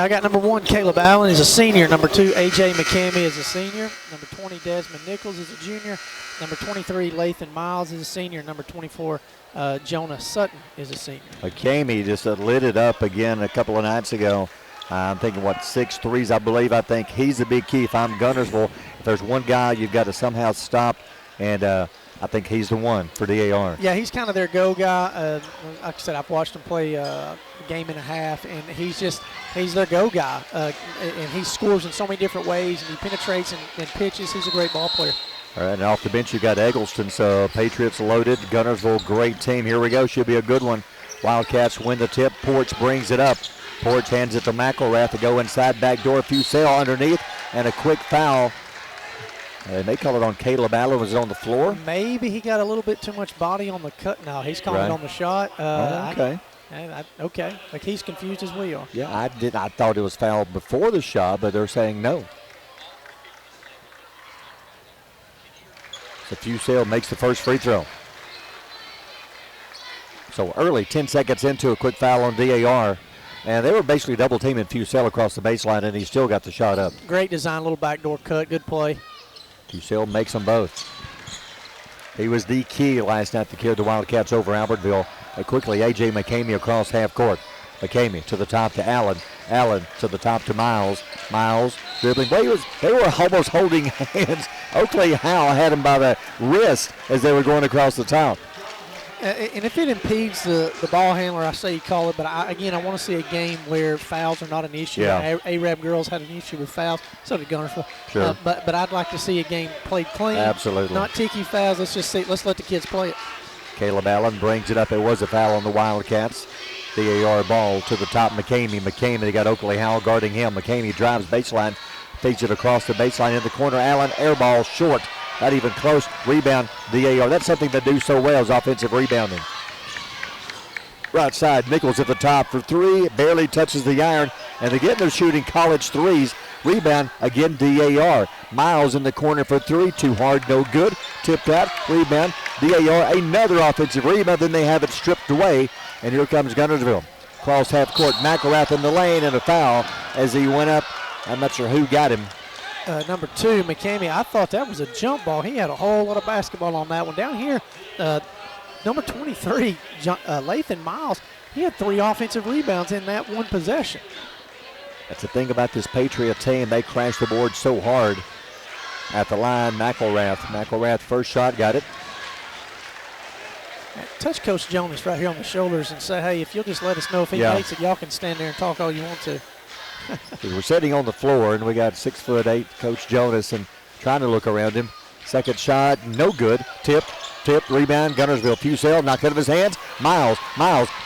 I got number 1, Caleb Allen is a senior. Number 2, A.J. McCamey is a senior. Number 20, Desmond Nichols is a junior. Number 23, Lathan Miles is a senior. Number 24, Jonah Sutton is a senior. McCamey just lit it up again a couple of nights ago. I'm thinking, 6 threes, I believe. I think he's the big key. If I'm Guntersville, if there's one guy you've got to somehow stop, and I think he's the one for DAR. Yeah, he's kind of their go guy. Like I said, I've watched him play a game and a half, and he's their go guy. And he scores in so many different ways, and he penetrates and pitches. He's a great ball player. All right, and off the bench you got Eggleston. So Patriots loaded. Guntersville, great team. Here we go. Should be a good one. Wildcats win the tip. Porch brings it up. Porch hands it to McElrath to go inside back door. Fusell underneath, and a quick foul. They may call it on Caleb Allen. Was it on the floor? Maybe he got a little bit too much body on the cut. No, he's calling it on the shot. Okay. Okay. Like he's confused as we are. Yeah, I thought it was fouled before the shot, but they're saying no. So Fusell makes the first free throw. So early, 10 seconds into a quick foul on DAR. And they were basically double teaming Fusell across the baseline, and he still got the shot up. Great design, little backdoor cut, good play. Fusell makes them both. He was the key last night to carry the Wildcats over Albertville. Quickly, A.J. McCamey across half court. McCamey to the top to Allen. Allen to the top to Miles. Miles dribbling. They were almost holding hands. Oakley Howell had him by the wrist as they were going across the top. And if it impedes the ball handler, I say you call it. But I want to see a game where fouls are not an issue. Yeah. Arab girls had an issue with fouls. So did Guntersville. Sure. But I'd like to see a game played clean. Absolutely. Not ticky fouls. Let's let the kids play it. Caleb Allen brings it up. There was a foul on the Wildcats. DAR ball to the top. McCamey, they got Oakley Howell guarding him. McCamey drives baseline, feeds it across the baseline in the corner. Allen, air ball short. Not even close. Rebound, DAR. That's something they do so well is offensive rebounding. Right side, Nichols at the top for three. Barely touches the iron. And again, they're shooting college threes. Rebound, again, DAR. Miles in the corner for three. Too hard, no good. Tipped out, rebound. DAR, another offensive rebound. Then they have it stripped away. And here comes Guntersville. Cross half court. McElrath in the lane and a foul as he went up. I'm not sure who got him. Number 2, McCamey, I thought that was a jump ball. He had a whole lot of basketball on that one. Down here, number 23, Lathan Miles, he had 3 offensive rebounds in that one possession. That's the thing about this Patriot team. They crash the board so hard at the line. McElrath, first shot, got it. Touch Coach Jonas right here on the shoulders and say, hey, if you'll just let us know if he makes it, y'all can stand there and talk all you want to. We're sitting on the floor, and we got 6'8" Coach Jonas, and trying to look around him. Second shot, no good. Tip, rebound. Guntersville. Fusel knocked out of his hands. Miles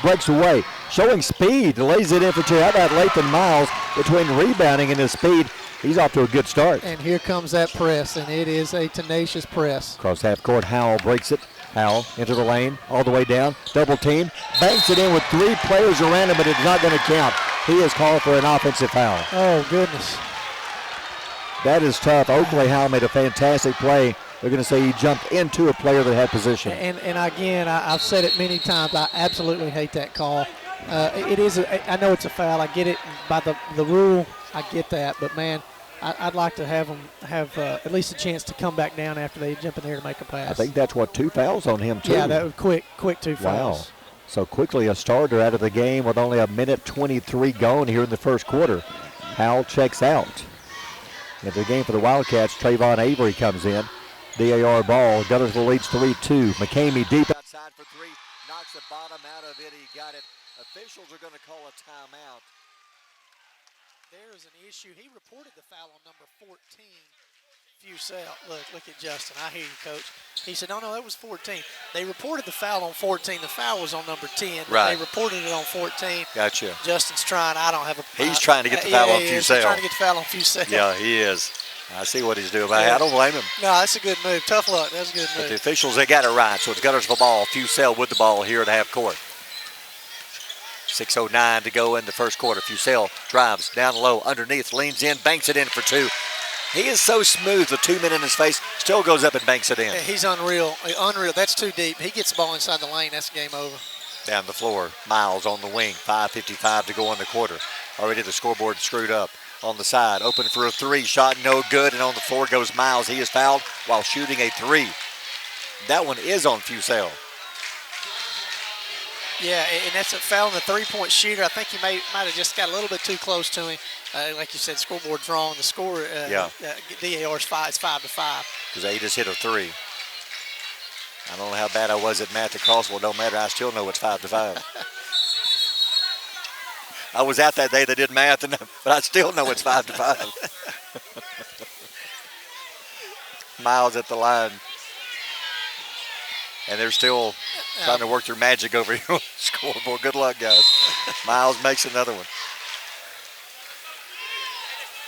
breaks away, showing speed, lays it in for two. How about Lathan Miles between rebounding and his speed? He's off to a good start. And here comes that press, and it is a tenacious press. Across half court, Howell breaks it. Howell into the lane, all the way down, double team, banks it in with 3 players around him, but it's not going to count. He is called for an offensive foul. Oh, goodness. That is tough. Oakley Howell made a fantastic play. They're going to say he jumped into a player that had position. And again, I've said it many times, I absolutely hate that call. It is. I know it's a foul. I get it by the rule. I get that, but man, I'd like to have them have at least a chance to come back down after they jump in there to make a pass. I think that's what 2 fouls on him too. Yeah, that was quick 2 fouls. Wow. So quickly a starter out of the game with only 1:23 gone here in the first quarter. Howell checks out. Into the game for the Wildcats, Trayvon Avery comes in. DAR ball. Guntersville leads 3-2. McCamey deep outside for 3. Knocks the bottom out of it. He got it. Officials are going to call a timeout. There is an issue. He reported the foul on number 14, Fusel. Look at Justin. I hear you, Coach. He said, no, that was 14. They reported the foul on 14. The foul was on number 10. Right. They reported it on 14. Gotcha. Justin's trying. I don't have a. He's trying to get the foul on Fusel. He's trying to get the foul on Fusel. Yeah, he is. I see what he's doing. I don't blame him. No, that's a good move. Tough luck. That's a good move. But the officials, they got it right. So it's Guntersville ball. Fusel with the ball here at half court. 6:09 to go in the first quarter. Fusel drives down low, underneath, leans in, banks it in for 2. He is so smooth. The 2 men in his face, still goes up and banks it in. He's unreal. That's too deep. He gets the ball inside the lane. That's game over. Down the floor, Miles on the wing. 5:55 to go in the quarter. Already the scoreboard screwed up. On the side, open for a 3, shot no good, and on the floor goes Miles. He is fouled while shooting a 3. That one is on Fusel. Yeah, and that's a foul on the 3-point shooter. I think he might have just got a little bit too close to him. Like you said, scoreboard's wrong. The score, DAR's 5. It's 5-5. Because they just hit a 3. I don't know how bad I was at math at Crossville. Don't matter. I still know it's 5-5. I was out that day. They did math, but I still know it's 5-5. Miles at the line. And they're still trying to work their magic over here on the scoreboard. Good luck, guys. Miles makes another one.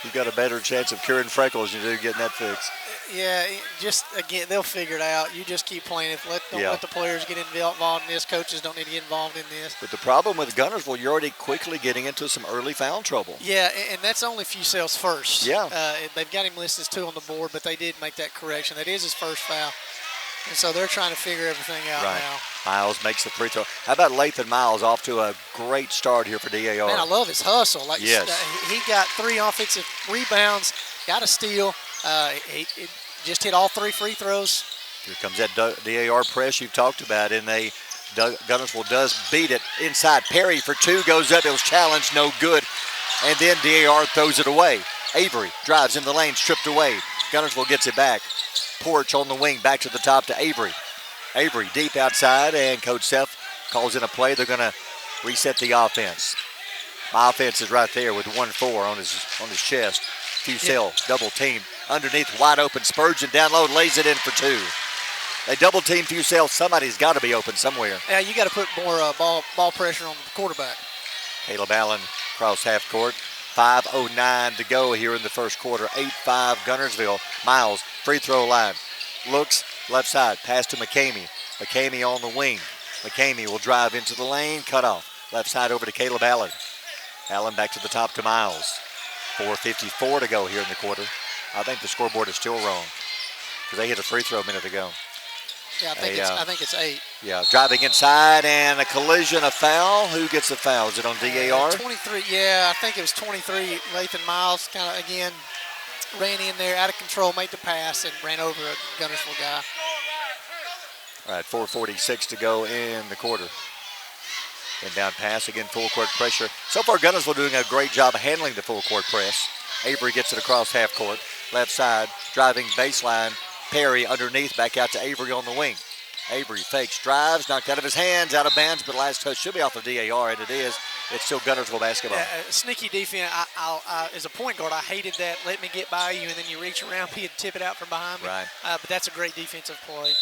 You've got a better chance of curing freckles than you do getting that fixed. Yeah, just, again, they'll figure it out. You just keep playing it. Don't let the players get involved in this. Coaches don't need to get involved in this. But the problem with Guntersville, you're already quickly getting into some early foul trouble. Yeah, and that's only Fusel's first. Yeah. They've got him listed as 2 on the board, but they did make that correction. That is his first foul. And so they're trying to figure everything out now. Miles makes the free throw. How about Lathan Miles off to a great start here for DAR? Man, I love his hustle. Yes. He got 3 offensive rebounds, got a steal. He just hit all 3 free throws. Here comes that DAR press you've talked about, and Guntersville does beat it inside. Perry for 2 goes up. It was challenged, no good. And then DAR throws it away. Avery drives in the lane, stripped away. Guntersville gets it back. Porch on the wing, back to the top to Avery. Avery deep outside, and Coach Seth calls in a play. They're going to reset the offense. My offense is right there with 1-4 on his chest. Fusel double team underneath, wide open. Spurgeon down low, lays it in for 2. They double team Fusel. Somebody's got to be open somewhere. Yeah, you got to put more ball pressure on the quarterback. Caleb Allen across half court. 5:09 to go here in the first quarter. 8-5 Guntersville. Miles, free throw line. Looks left side. Pass to McCamey. McCamey on the wing. McCamey will drive into the lane. Cut off. Left side over to Caleb Allen. Allen back to the top to Miles. 4:54 to go here in the quarter. I think the scoreboard is still wrong because they hit a free throw a minute ago. Yeah, I think it's 8. Yeah, driving inside and a collision, a foul. Who gets the foul? Is it on DAR? 23, yeah, I think it was 23. Lathan Miles kind of, again, ran in there, out of control, made the pass, and ran over a Guntersville guy. All right, 4:46 to go in the quarter. Inbound pass, again, full court pressure. So far, Guntersville doing a great job of handling the full court press. Avery gets it across half court. Left side, driving baseline. Perry underneath, back out to Avery on the wing. Avery fakes, drives, knocked out of his hands, out of bounds, but last touch should be off the DAR, and it is. It's still Guntersville basketball. Sneaky defense. As a point guard, I hated that. Let me get by you, and then you reach around me and tip it out from behind me. Right. But that's a great defensive play.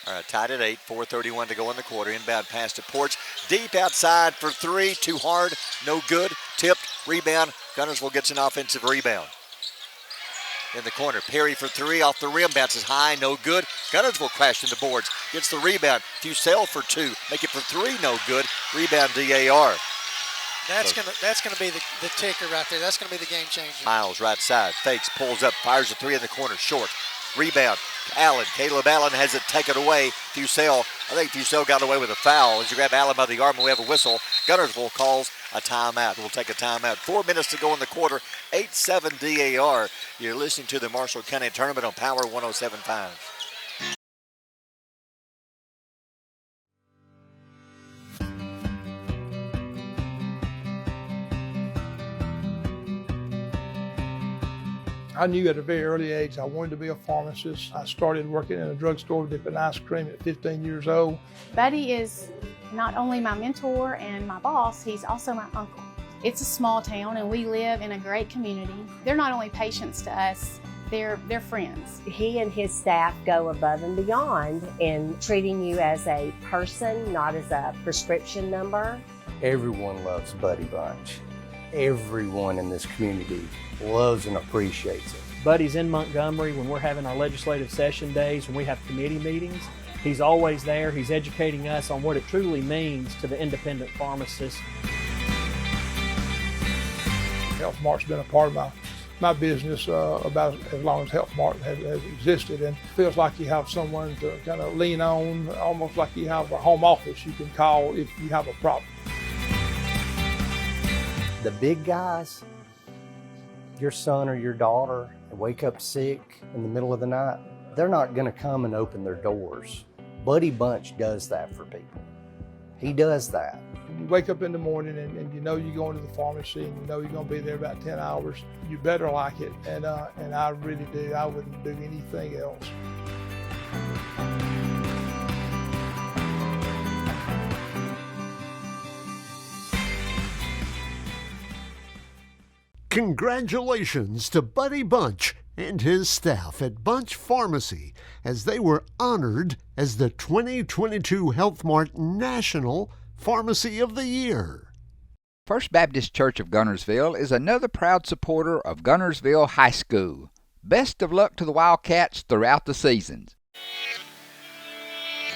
All right, tied at 8, 4:31 to go in the quarter. Inbound pass to Porch. Deep outside for three. Too hard. No good. Tipped. Rebound. Guntersville gets an offensive rebound. In the corner, Perry for three, off the rim, bounces high, no good. Guntersville crashed into boards, gets the rebound. Fusel for two, make it for three, no good. Rebound DAR. That's gonna be the ticker right there. That's gonna be the game changer. Miles right side, fakes, pulls up, fires a three in the corner, short. Rebound, Allen. Caleb Allen has it taken away. Fusel, I think Fusel got away with a foul. As you grab Allen by the arm, and we have a whistle. Guntersville calls a timeout. We'll take a timeout. 4 minutes to go in the quarter. 8-7 DAR. You're listening to the Marshall County Tournament on Power 107.5. I knew at a very early age I wanted to be a pharmacist. I started working in a drugstore dipping ice cream at 15 years old. Buddy is not only my mentor and my boss, he's also my uncle. It's a small town and we live in a great community. They're not only patients to us, they're friends. He and his staff go above and beyond in treating you as a person, not as a prescription number. Everyone loves Buddy Bunch. Everyone in this community loves and appreciates it. Buddy's in Montgomery when we're having our legislative session days, when we have committee meetings. He's always there. He's educating us on what it truly means to the independent pharmacist. Health Mart's been a part of my business about as long as Health Mart has existed, and it feels like you have someone to kind of lean on, almost like you have a home office you can call if you have a problem. The big guys, your son or your daughter wake up sick in the middle of the night, they're not going to come and open their doors. Buddy Bunch does that for people. He does that. You wake up in the morning and you know you're going to the pharmacy and you know you're going to be there about 10 hours. You better like it, and I really do. I wouldn't do anything else. Congratulations to Buddy Bunch and his staff at Bunch Pharmacy as they were honored as the 2022 Health Mart National Pharmacy of the Year. First Baptist Church of Guntersville is another proud supporter of Guntersville High School. Best of luck to the Wildcats throughout the seasons.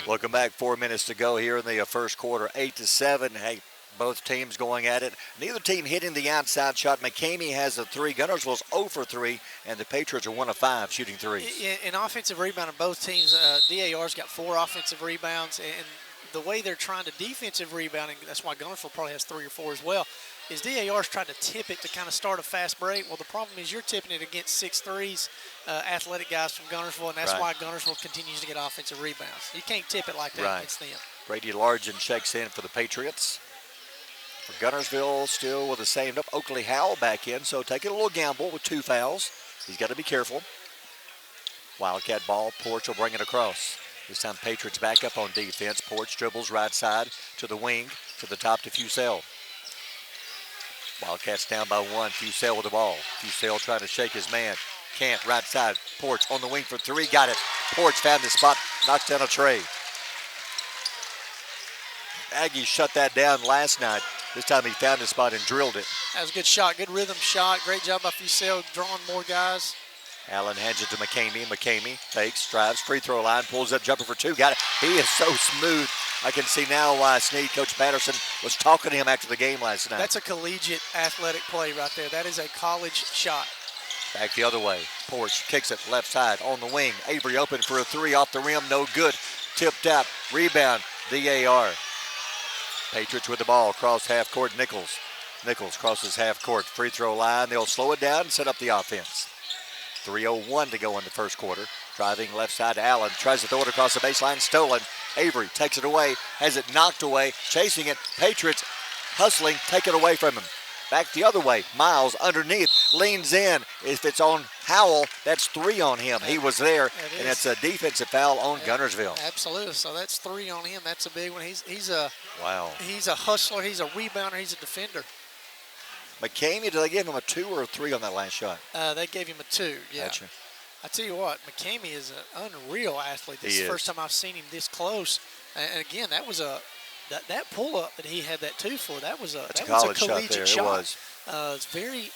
Welcome back. 4 minutes to go here in the first quarter. 8-7. Hey, both teams going at it. Neither team hitting the outside shot. McCamey has a three. Guntersville's 0 for 3, and the Patriots are 1 of 5 shooting threes. In offensive rebound of both teams, DAR's got 4 offensive rebounds, and the way they're trying to defensive rebounding, that's why Guntersville probably has 3 or 4 as well, is DAR's trying to tip it to kind of start a fast break. Well, the problem is you're tipping it against 6'3", athletic guys from Guntersville, and that's why Guntersville continues to get offensive rebounds. You can't tip it like that against them. Brady Largen checks in for the Patriots. For Guntersville, still with the same up. Oakley Howell back in, so taking a little gamble with 2 fouls. He's got to be careful. Wildcat ball. Porch will bring it across. This time Patriots back up on defense. Porch dribbles right side to the wing, to the top to Fusel. Wildcats down by 1. Fusel with the ball. Fusel trying to shake his man. Can't. Right side. Porch on the wing for 3. Got it. Porch found his spot. Knocks down a tray. Aggies shut that down last night. This time he found his spot and drilled it. That was a good shot. Good rhythm shot. Great job by Fusel drawing more guys. Allen hands it to McCamey. McCamey fakes, drives, free throw line, pulls up, jumper for 2. Got it. He is so smooth. I can see now why Snead, Coach Patterson, was talking to him after the game last night. That's a collegiate athletic play right there. That is a college shot. Back the other way. Porch kicks it left side on the wing. Avery open for a 3 off the rim. No good. Tipped out. Rebound. DAR. Patriots with the ball. Across half court. Nichols. Nichols crosses half court. Free throw line. They'll slow it down and set up the offense. 3:01 to go in the first quarter. Driving left side to Allen. Tries to throw it across the baseline. Stolen. Avery takes it away. Has it knocked away. Chasing it. Patriots hustling. Take it away from him. Back the other way. Miles underneath, leans in. If it's on Howell, that's 3 on him. He was there, and it's a defensive foul on Guntersville. Absolutely. So that's 3 on him. That's a big one. He's a hustler. He's a rebounder. He's a defender. McCamey, did they give him a 2 or a 3 on that last shot? They gave him a 2. Yeah. Gotcha. I tell you what, McCamey is an unreal athlete. This is the first time I've seen him this close. And again, that was that pull up that he had that 2 for. That was a collegiate shot. It was. It's very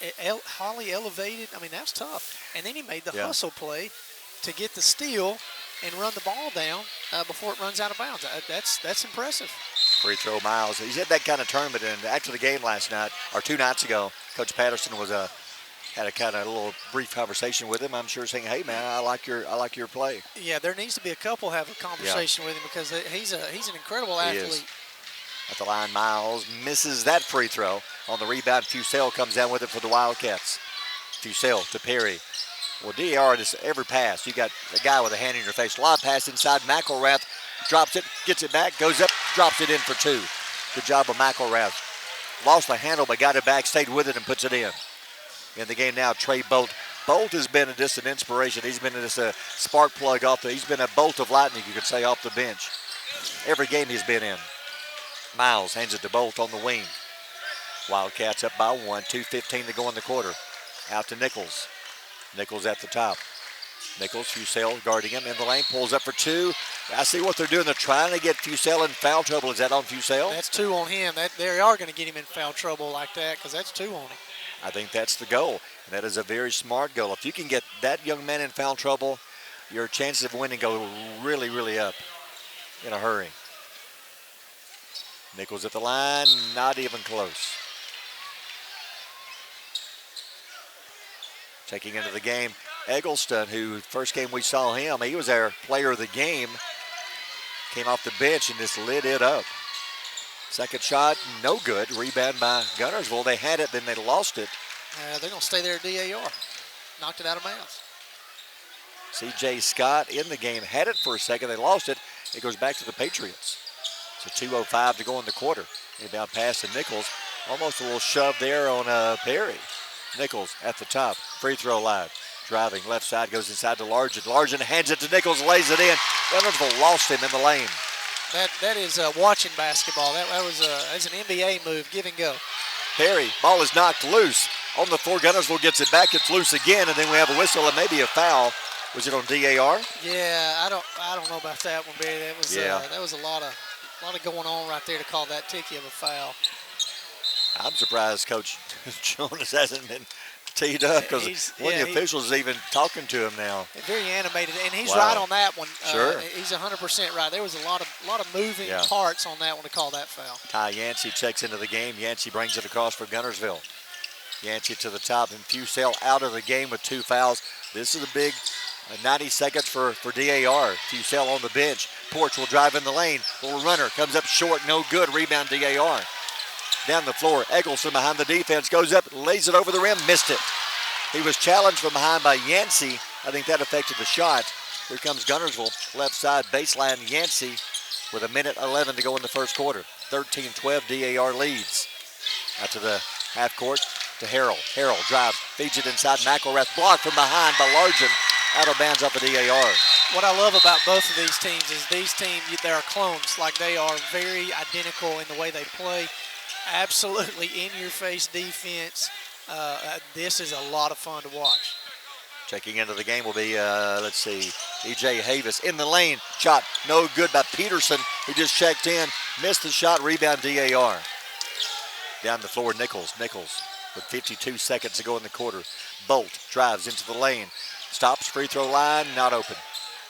highly elevated. I mean, that's tough. And then he made the hustle play to get the steal and run the ball down before it runs out of bounds. That's impressive. Free throw, Miles. He's had that kind of tournament, and after the game last night, or 2 nights ago, Coach Patterson had a kind of a little brief conversation with him. I'm sure saying, "Hey, man, I like your play." Yeah, there needs to be a couple have a conversation with him because he's an incredible athlete. At the line, Miles misses that free throw. On the rebound, Fusel comes down with it for the Wildcats. Fusel to Perry. Well, DAR, this every pass, you got a guy with a hand in your face. Lob pass inside. McElrath drops it, gets it back, goes up, drops it in for 2. Good job of McElrath. Lost the handle, but got it back, stayed with it, and puts it in. In the game now, Trey Bolt. Bolt has been just an inspiration. He's been this spark plug he's been a bolt of lightning, you could say, off the bench. Every game he's been in. Miles hands it to Bolt on the wing. Wildcats up by 1, 2:15 to go in the quarter. Out to Nichols. Nichols at the top. Nichols, Fusel guarding him in the lane, pulls up for 2. I see what they're doing. They're trying to get Fusel in foul trouble. Is that on Fusel? That's 2 on him. They are going to get him in foul trouble like that because that's 2 on him. I think that's the goal, and that is a very smart goal. If you can get that young man in foul trouble, your chances of winning go really, really up in a hurry. Nichols at the line, not even close. Checking into the game, Eggleston, who first game we saw him, he was our player of the game. Came off the bench and just lit it up. Second shot, no good. Rebound by Guntersville. They had it, then they lost it. They're going to stay there at DAR. Knocked it out of bounds. C.J. Scott in the game. Had it for a second. They lost it. It goes back to the Patriots. So 2:05 to go in the quarter. Inbound pass to Nichols. Almost a little shove there on Perry. Nichols at the top. Free throw line. Driving left side, goes inside to Largent. Largent hands it to Nichols, lays it in. Guntersville lost him in the lane. That is watching basketball. That's an NBA move, give and go. Perry, ball is knocked loose. On the floor, Guntersville gets it back. It's loose again, and then we have a whistle and maybe a foul. Was it on DAR? Yeah, I don't know about that one, Barry. That was a lot of going on right there to call that ticky of a foul. I'm surprised Coach Jonas hasn't been teed up because one of the officials is even talking to him now. Very animated, and he's right on that one. Sure. He's 100% right. There was a lot of moving parts on that one to call that foul. Ty Yancey checks into the game. Yancey brings it across for Guntersville. Yancey to the top, and Fusel out of the game with 2 fouls. This is a big 90 seconds for DAR. Fusel on the bench. Porch will drive in the lane. Little runner comes up short, no good. Rebound DAR. Down the floor, Eggleston behind the defense, goes up, lays it over the rim, missed it. He was challenged from behind by Yancey. I think that affected the shot. Here comes Guntersville, left side baseline. Yancey with 1:11 to go in the first quarter. 13-12, DAR leads. Out to the half court to Harrell. Harrell drives, feeds it inside. McElrath blocked from behind by Largent. Out of bounds off of DAR. What I love about both of these teams is they are clones. Like, they are very identical in the way they play. Absolutely in-your-face defense. This is a lot of fun to watch. Checking into the game will be, E.J. Havis in the lane. Shot no good by Peterson, who just checked in. Missed the shot, rebound DAR. Down the floor, Nichols. Nichols with 52 seconds to go in the quarter. Bolt drives into the lane. Stops, free throw line, not open.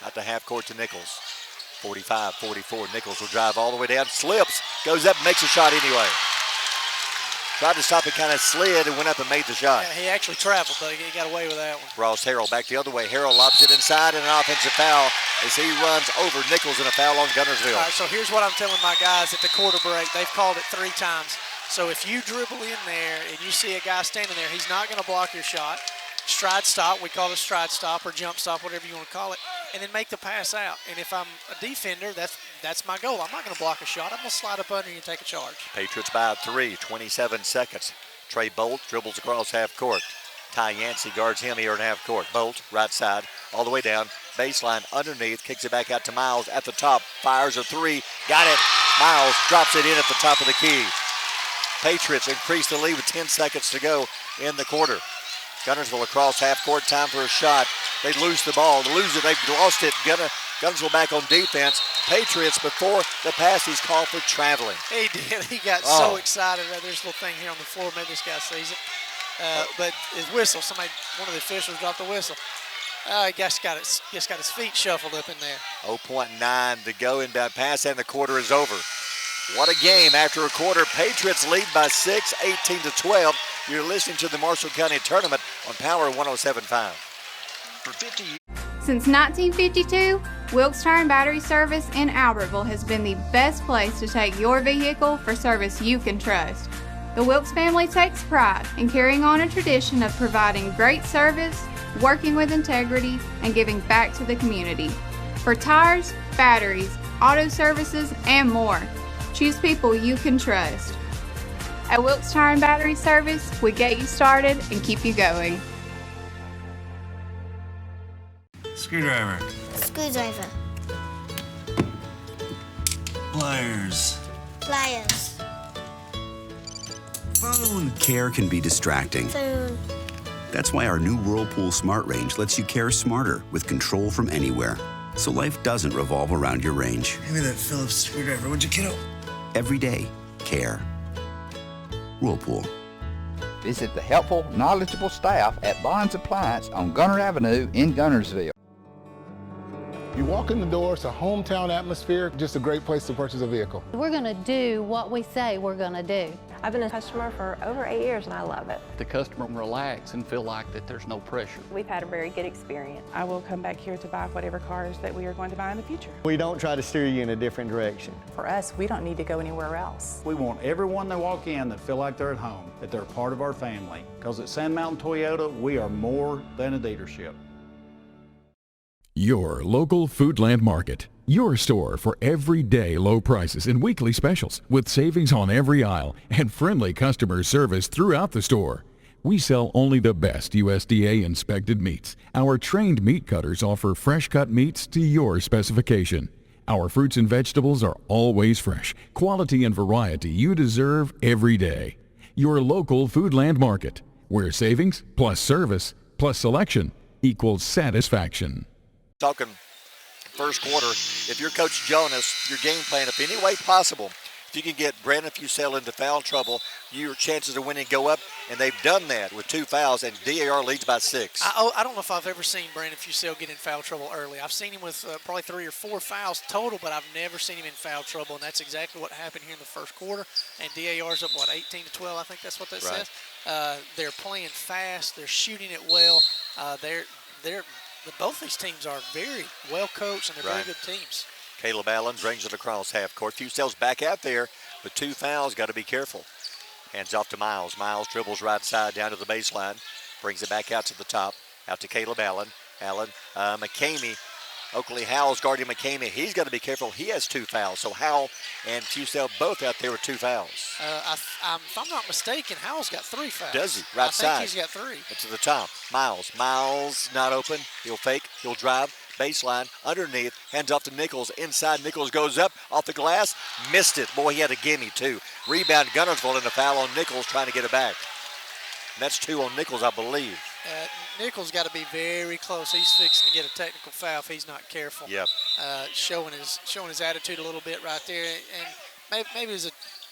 Out to half court to Nichols. 45-44, Nichols will drive all the way down. Slips, goes up, makes a shot anyway. Tried to stop it, kind of slid and went up and made the shot. Yeah, he actually traveled, but he got away with that one. Ross Harrell back the other way. Harrell lobs it inside and an offensive foul as he runs over Nichols and a foul on Guntersville. All right, so here's what I'm telling my guys at the quarter break. They've called it 3 times. So if you dribble in there and you see a guy standing there, he's not going to block your shot. Stride stop, we call it stride stop or jump stop, whatever you want to call it, and then make the pass out. And if I'm a defender, that's my goal. I'm not going to block a shot. I'm going to slide up under you and take a charge. Patriots by 3, 27 seconds. Trey Bolt dribbles across half court. Ty Yancey guards him here in half court. Bolt, right side, all the way down. Baseline underneath, kicks it back out to Miles at the top. Fires a three. Got it. Miles drops it in at the top of the key. Patriots increase the lead with 10 seconds to go in the quarter. Guntersville across half court, time for a shot. They lose the ball. They lose it. They've lost it. Guntersville back on defense. Patriots, before the pass, he's called for traveling. He did. He got so excited. There's a little thing here on the floor. Maybe this guy sees it. But his whistle, one of the officials dropped the whistle. He just got his feet shuffled up in there. 0.9 to go, inbound pass, and the quarter is over. What a game after a quarter. Patriots lead by 6, 18-12. You're listening to the Marshall County Tournament on Power 107.5. For 50 years. Since 1952, Wilkes Tire and Battery Service in Albertville has been the best place to take your vehicle for service you can trust. The Wilkes family takes pride in carrying on a tradition of providing great service, working with integrity, and giving back to the community. For tires, batteries, auto services, and more, choose people you can trust. At Wilkes Tire and Battery Service, we get you started and keep you going. Screwdriver. Screwdriver. Pliers. Pliers. Phone. Care can be distracting. Phone. That's why our new Whirlpool Smart Range lets you care smarter with control from anywhere. So life doesn't revolve around your range. Give me that Phillips screwdriver, would you, kiddo? Every day, care. Whirlpool. Visit the helpful, knowledgeable staff at Bond's Appliance on Gunner Avenue in Guntersville. You walk in the door, it's a hometown atmosphere, just a great place to purchase a vehicle. We're going to do what we say we're going to do. I've been a customer for over 8 years and I love it. The customer can relax and feel like that there's no pressure. We've had a very good experience. I will come back here to buy whatever cars that we are going to buy in the future. We don't try to steer you in a different direction. For us, we don't need to go anywhere else. We want everyone that walk in that feel like they're at home, that they're part of our family. Because at Sand Mountain Toyota, we are more than a dealership. Your local Foodland Market. Your store for everyday low prices and weekly specials with savings on every aisle and friendly customer service throughout the store. We sell only the best USDA inspected meats. Our trained meat cutters offer fresh cut meats to your specification. Our fruits and vegetables are always fresh. Quality and variety you deserve every day. Your local Foodland Market, where savings plus service plus selection equals satisfaction. Talking first quarter, if you're Coach Jonas, your game plan, if any way possible, if you can get Brandon Fusell into foul trouble, your chances of winning go up, and they've done that with 2 fouls, and DAR leads by 6. I don't know if I've ever seen Brandon Fusell get in foul trouble early. I've seen him with probably 3 or 4 fouls total, but I've never seen him in foul trouble, and that's exactly what happened here in the first quarter. And DAR's up, 18-12? I think that's what that says. They're playing fast. They're shooting it well. Both these teams are very well coached, and they're very good teams. Caleb Allen brings it across half court. Fusell's back out there with 2 fouls. Got to be careful. Hands off to Miles. Miles dribbles right side down to the baseline. Brings it back out to the top. Out to Caleb Allen. McCamey. Oakley Howell's guarding McCamey. He's got to be careful. He has 2 fouls. So Howell and Fusell both out there with 2 fouls. If I'm not mistaken, Howell's got 3 fouls. Does he? Right side. I think he's got 3. To the top. Miles. Miles not open. He'll fake. He'll drive. Baseline. Underneath. Hands off to Nichols. Inside. Nichols goes up. Off the glass. Missed it. Boy, he had a gimme too. Rebound Guntersville and a foul on Nichols trying to get it back. And that's 2 on Nichols, I believe. Nichols got to be very close. He's fixing to get a technical foul if he's not careful. Yep. Showing his attitude a little bit right there, and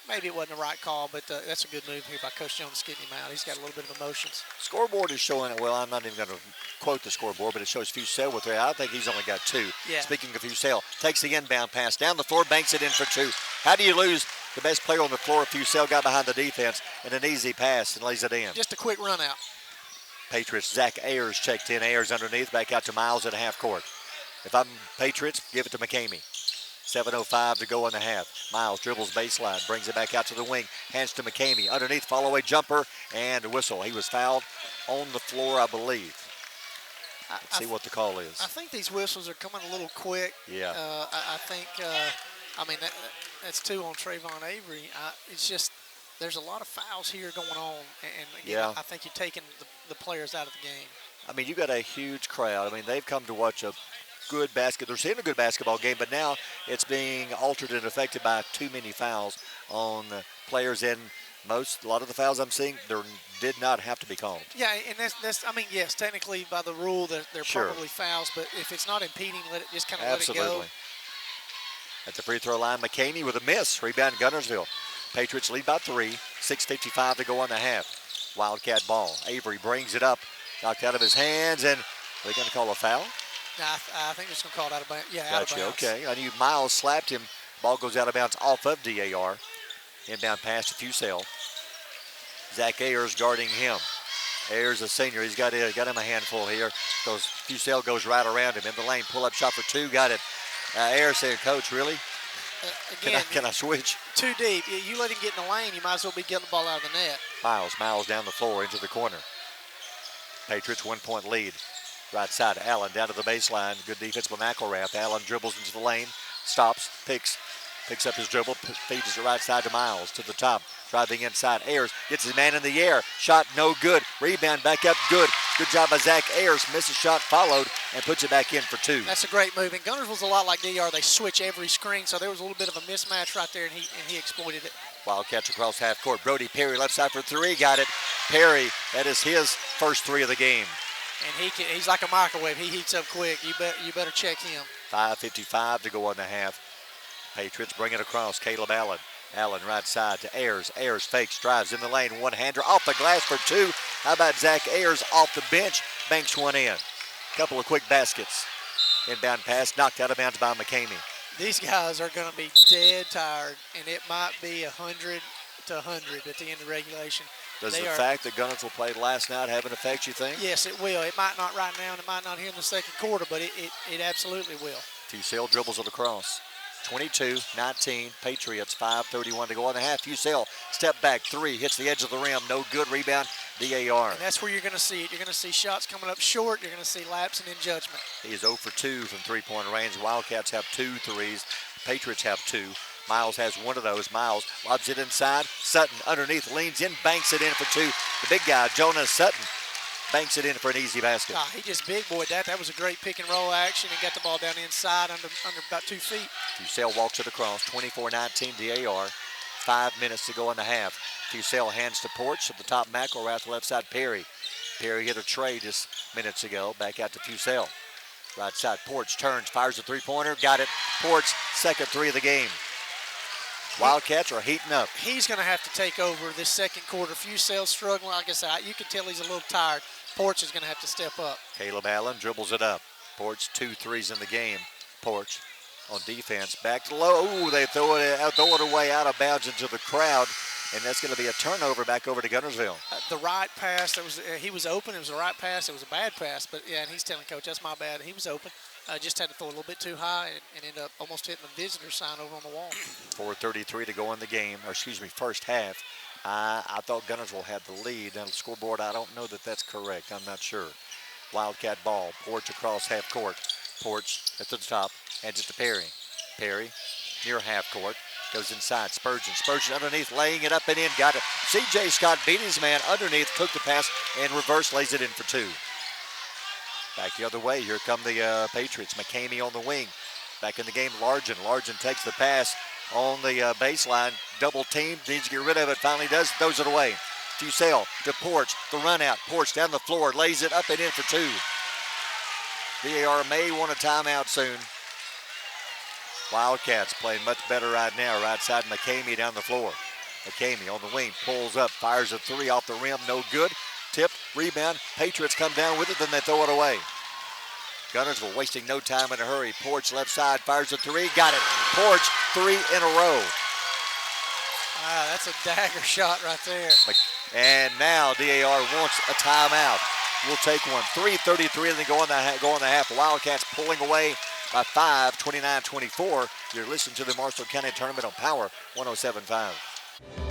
maybe it wasn't the right call, but that's a good move here by Coach Jones getting him out. He's got a little bit of emotions. Scoreboard is showing it. Well, I'm not even going to quote the scoreboard, but it shows Fusell with 3. I think he's only got 2. Yeah. Speaking of Fusell, takes the inbound pass down the floor, banks it in for 2. How do you lose the best player on the floor if Fusell got behind the defense and an easy pass and lays it in? Just a quick run out. Patriots, Zach Ayers checked in. Ayers underneath, back out to Miles at half court. If I'm Patriots, give it to McCamey. 7:05 to go in the half. Miles dribbles baseline, brings it back out to the wing, hands to McCamey. Underneath, follow-away jumper, and a whistle. He was fouled on the floor, I believe. Let's see what the call is. I think these whistles are coming a little quick. Yeah. I think, that's 2 on Trayvon Avery. It's just, there's a lot of fouls here going on, and again, Yeah. I think you're taking the players out of the game. I mean, you got a huge crowd. I mean, they've come to watch a good they're seeing a good basketball game, but now it's being altered and affected by too many fouls on players. And a lot of the fouls I'm seeing, there did not have to be called. Yeah, and that's I mean, yes, technically by the rule they're Sure. probably fouls, but if it's not impeding, let it just kind of Absolutely. let it go. At the free throw line, McKamey with a miss. Rebound Guntersville. Patriots lead by 3. 6:55 to go on the half. Wildcat ball. Avery brings it up. Knocked out of his hands, and are they going to call a foul? No, I think it's going to call it out of bounds. Yeah, out of Gotcha, bounds. okay. I knew Miles slapped him. Ball goes out of bounds off of DAR. Inbound pass to Fusel. Zach Ayers guarding him. Ayers, a senior, he's got him a handful here. Fusel goes right around him in the lane. Pull-up shot for 2, got it. Ayers saying, Coach, really? Again, Can I switch? Too deep. You let him get in the lane, you might as well be getting the ball out of the net. Miles down the floor into the corner. Patriots 1-point lead. Right side, Allen down to the baseline. Good defense by McElrath. Allen dribbles into the lane, stops, picks up his dribble, feeds it right side to Miles, to the top. Driving inside, Ayers gets his man in the air. Shot no good. Rebound back up, good. Good job by Zach Ayers. Misses shot, followed, and puts it back in for 2. That's a great move. And Guntersville's a lot like DR. They switch every screen, so there was a little bit of a mismatch right there, and he exploited it. Wildcats across half court. Brody Perry left side for 3, got it. Perry, that is his first 3 of the game. And he's like a microwave. He heats up quick. You better check him. 5:55 to go on the half. Patriots bring it across. Caleb Allen. Allen right side to Ayers. Ayers fakes, drives in the lane. One-hander off the glass for 2. How about Zach Ayers off the bench? Banks one in. Couple of quick baskets. Inbound pass knocked out of bounds by McKamey. These guys are going to be dead tired, and it might be 100 to 100 at the end of regulation. Does the fact that Guntersville played last night have an effect, you think? Yes, it will. It might not right now, and it might not here in the second quarter, but it absolutely will. Fusel dribbles it across. 22-19, Patriots, 5:31 to go on the half. Fusel, step back, 3, hits the edge of the rim, no good, rebound, DAR. And that's where you're going to see it. You're going to see shots coming up short. You're going to see lapsing in judgment. He is 0 for 2 from three-point range. Wildcats have 2 threes. Patriots have 2. Miles has one of those. Miles lobs it inside. Sutton underneath, leans in, banks it in for 2. The big guy, Jonas Sutton, banks it in for an easy basket. He just big boyed that. That was a great pick and roll action. He got the ball down inside under about 2 feet. Fusel walks it across. 24-19 DAR. 5 minutes to go in the half. Fusel hands to Porch at the top. McElrath left side. Perry hit a tray just minutes ago. Back out to Fusel. Right side. Porch turns, fires a 3-pointer. Got it. Porch, second 3 of the game. Wildcats are heating up. He's going to have to take over this second quarter. Fusel's struggling. Like I said, you can tell he's a little tired. Porch is going to have to step up. Caleb Allen dribbles it up. Porch 2 threes in the game. Porch on defense. Back to low. Ooh, they throw it away out of bounds into the crowd. And that's going to be a turnover back over to Guntersville. The right pass, he was open. It was the right pass. It was a bad pass. But, yeah, and he's telling Coach, that's my bad. He was open. Just had to throw a little bit too high and ended up almost hitting the visitor sign over on the wall. 4:33 to go in the game, first half. I thought Guntersville had the lead. On the scoreboard, I don't know that that's correct. I'm not sure. Wildcat ball. Porch across half court. Porch at the top. Hands it to Perry. Perry near half court. Goes inside. Spurgeon underneath, laying it up and in. Got it. C.J. Scott beat his man underneath, took the pass, and reverse lays it in for 2. Back the other way. Here come the Patriots. McKamey on the wing. Back in the game, Largen. Largen takes the pass on the baseline. Double team. Needs to get rid of it. Finally does. Throws it away. Fusel to Porch. The run out. Porch down the floor. Lays it up and in for 2. DAR may want a timeout soon. Wildcats playing much better right now. Right side, McKamey down the floor. McKamey on the wing. Pulls up. Fires a 3 off the rim. No good. Tipped, rebound, Patriots come down with it, then they throw it away. Guntersville wasting no time in a hurry. Porch left side, fires a 3, got it. Porch, 3 in a row. That's a dagger shot right there. And now DAR wants a timeout. We'll take one. 3:33 and then go on the half. Wildcats pulling away by 5, 29-24. You're listening to the Marshall County Tournament on Power 107.5.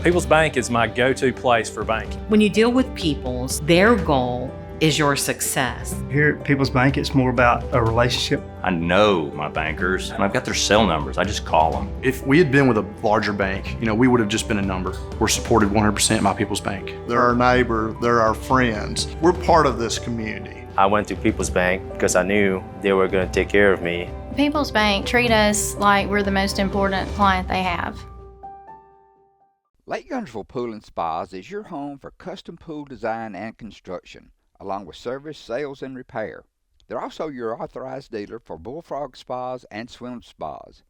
People's Bank is my go-to place for banking. When you deal with people's, their goal is your success. Here at People's Bank, it's more about a relationship. I know my bankers, and I've got their cell numbers. I just call them. If we had been with a larger bank, we would have just been a number. We're supported 100% by People's Bank. They're our neighbor, they're our friends. We're part of this community. I went to People's Bank because I knew they were going to take care of me. People's Bank treat us like we're the most important client they have. Lake Guntersville Pool and Spas is your home for custom pool design and construction, along with service, sales, and repair. They're also your authorized dealer for bullfrog spas and swim spas.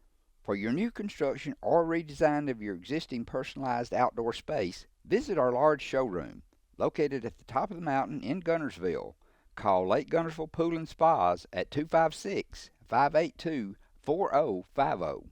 For your new construction or redesign of your existing personalized outdoor space, visit our large showroom, located at the top of the mountain in Guntersville. Call Lake Guntersville Pool and Spas at 256-582-4050.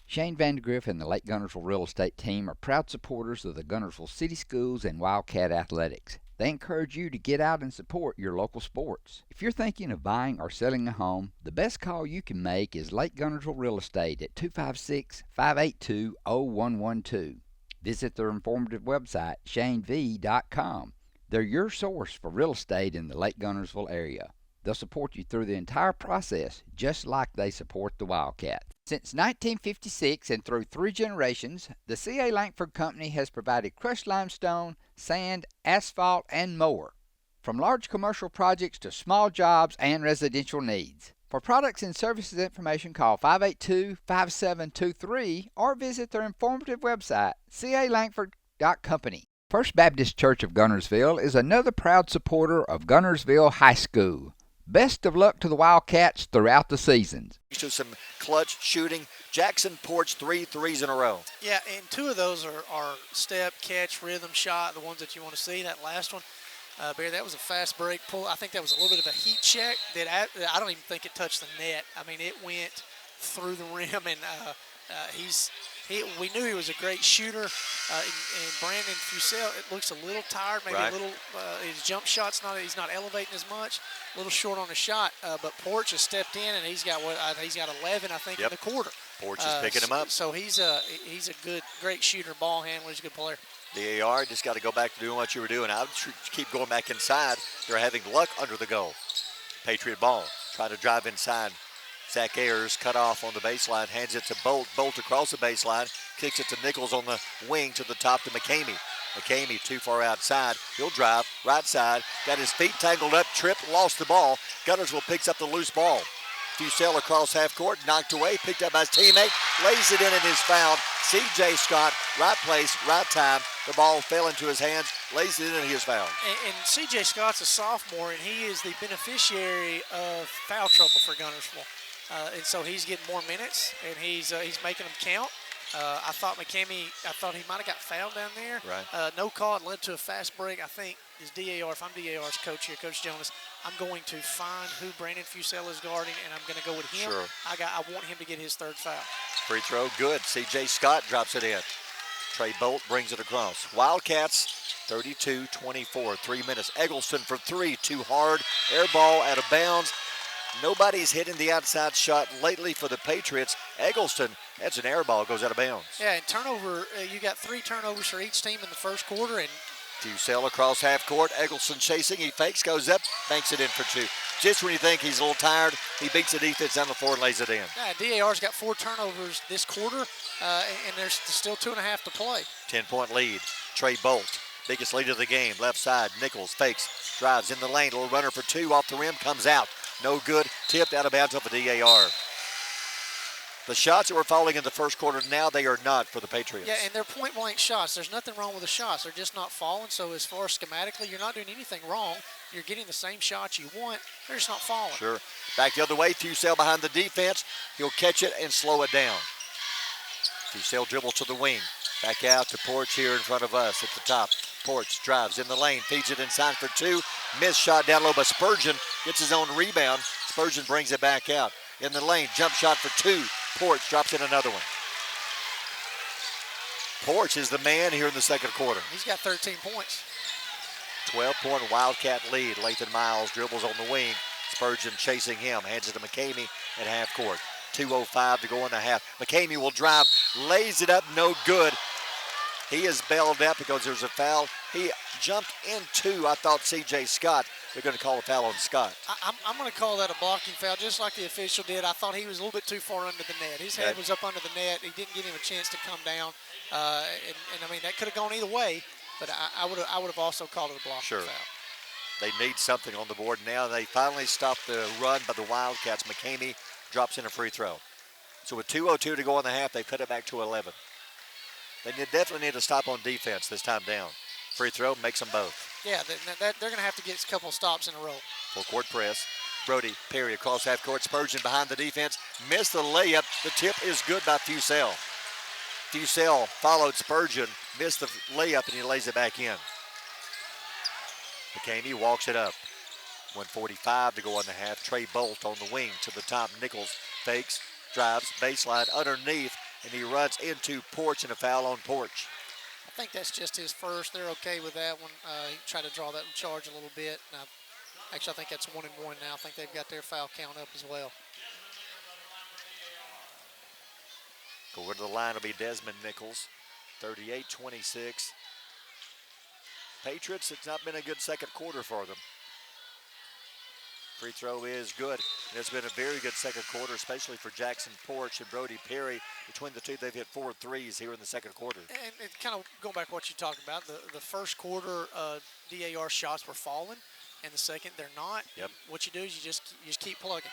Shane Vandegrift and the Lake Guntersville Real Estate Team are proud supporters of the Guntersville City Schools and Wildcat Athletics. They encourage you to get out and support your local sports. If you're thinking of buying or selling a home, the best call you can make is Lake Guntersville Real Estate at 256-582-0112. Visit their informative website, shanev.com. They're your source for real estate in the Lake Guntersville area. They'll support you through the entire process, just like they support the Wildcat. Since 1956 and through 3 generations, the C.A. Langford Company has provided crushed limestone, sand, asphalt, and more. From large commercial projects to small jobs and residential needs. For products and services information, call 582-5723 or visit their informative website, calangford.company. First Baptist Church of Guntersville is another proud supporter of Guntersville High School. Best of luck to the Wildcats throughout the seasons. To some clutch shooting. Jackson Porch 3 threes in a row. Yeah, and 2 of those are step, catch, rhythm shot, the ones that you want to see. That last one, Barry, that was a fast break pull. I think that was a little bit of a heat check that I don't even think it touched the net. I mean, it went through the rim, and we knew he was a great shooter. And Brandon Fusel, it looks a little tired, maybe a little. His jump shot's he's not elevating as much. A little short on the shot, but Porch has stepped in, and he's got 11, I think, in the quarter. Porch is picking him up. So he's a great shooter, ball handler. He's a good player. DAR just got to go back to doing what you were doing. I would keep going back inside. They're having luck under the goal. Patriot ball, trying to drive inside. Zach Ayers cut off on the baseline, hands it to Bolt. Bolt across the baseline, kicks it to Nichols on the wing to the top to McCamey. McCamey too far outside. He'll drive right side. Got his feet tangled up, tripped, lost the ball. Guntersville picks up the loose ball. Fusel across half court, knocked away, picked up by his teammate, lays it in and is fouled. C.J. Scott, right place, right time. The ball fell into his hands, lays it in and he is fouled. And C.J. Scott's a sophomore, and he is the beneficiary of foul trouble for Guntersville. And so he's getting more minutes, and he's making them count. I thought he might have got fouled down there. Right. No call. It led to a fast break. I think is DAR. If I'm DAR's coach here, Coach Jonas, I'm going to find who Brandon Fusel is guarding, and I'm going to go with him. Sure. I want him to get his 3rd foul. Free throw, good. C.J. Scott drops it in. Trey Bolt brings it across. Wildcats, 32-24, 3 minutes. Eggleston for 3, too hard. Air ball out of bounds. Nobody's hitting the outside shot lately for the Patriots. Eggleston, that's an air ball, goes out of bounds. Yeah, and turnover, you got 3 turnovers for each team in the first quarter. And Fusel across half court. Eggleston chasing. He fakes, goes up, banks it in for 2. Just when you think he's a little tired, he beats the defense down the floor and lays it in. Yeah, DAR's got 4 turnovers this quarter, and there's still 2.5 to play. 10-point lead. Trey Bolt, biggest lead of the game. Left side, Nichols fakes, drives in the lane. Little runner for 2 off the rim, comes out. No good, tipped out of bounds off of DAR. The shots that were falling in the first quarter, now they are not for the Patriots. Yeah, and they're point-blank shots. There's nothing wrong with the shots. They're just not falling, so as far as schematically, you're not doing anything wrong. You're getting the same shots you want. They're just not falling. Sure. Back the other way, Fusel behind the defense. He'll catch it and slow it down. Fusel dribbles to the wing. Back out to Porch here in front of us at the top. Porch drives in the lane, feeds it inside for 2. Missed shot down low by Spurgeon. Gets his own rebound. Spurgeon brings it back out. In the lane, jump shot for 2. Porch drops in another one. Porch is the man here in the second quarter. He's got 13 points. 12-point Wildcat lead. Lathan Miles dribbles on the wing. Spurgeon chasing him. Hands it to McCamey at half court. 2:05 to go in the half. McCamey will drive, lays it up, no good. He is bailed out because there's a foul. He jumped into, I thought, C.J. Scott. They're going to call a foul on Scott. I'm going to call that a blocking foul, just like the official did. I thought he was a little bit too far under the net. His head was up under the net. He didn't give him a chance to come down. And I mean, that could have gone either way, but I would have also called it a blocking foul. They need something on the board now. They finally stop the run by the Wildcats. McCamey drops in a free throw. So with 2:02 to go in the half, they cut it back to 11. They definitely need to stop on defense this time down. Free throw makes them both. Yeah, they're going to have to get a couple stops in a row. Full court press. Brody Perry across half court. Spurgeon behind the defense. Missed the layup. The tip is good by Fusel. Fusel followed Spurgeon, missed the layup, and he lays it back in. McCamey walks it up. 1:45 to go in the half. Trey Bolt on the wing to the top. Nichols fakes, drives, baseline underneath, and he runs into Porch and a foul on Porch. I think that's just his first. They're okay with that one. He tried to draw that charge a little bit. Actually, I think that's 1-1 now. I think they've got their foul count up as well. Going to the line will be Desmond Nichols, 38-26. Patriots, it's not been a good second quarter for them. Free throw is good. And it's been a very good second quarter, especially for Jackson Porch and Brody Perry. Between the two, they've hit 4 threes here in the second quarter. And kind of going back to what you talked about, the first quarter DAR shots were falling, and the second they're not. Yep. What you do is you just keep plugging.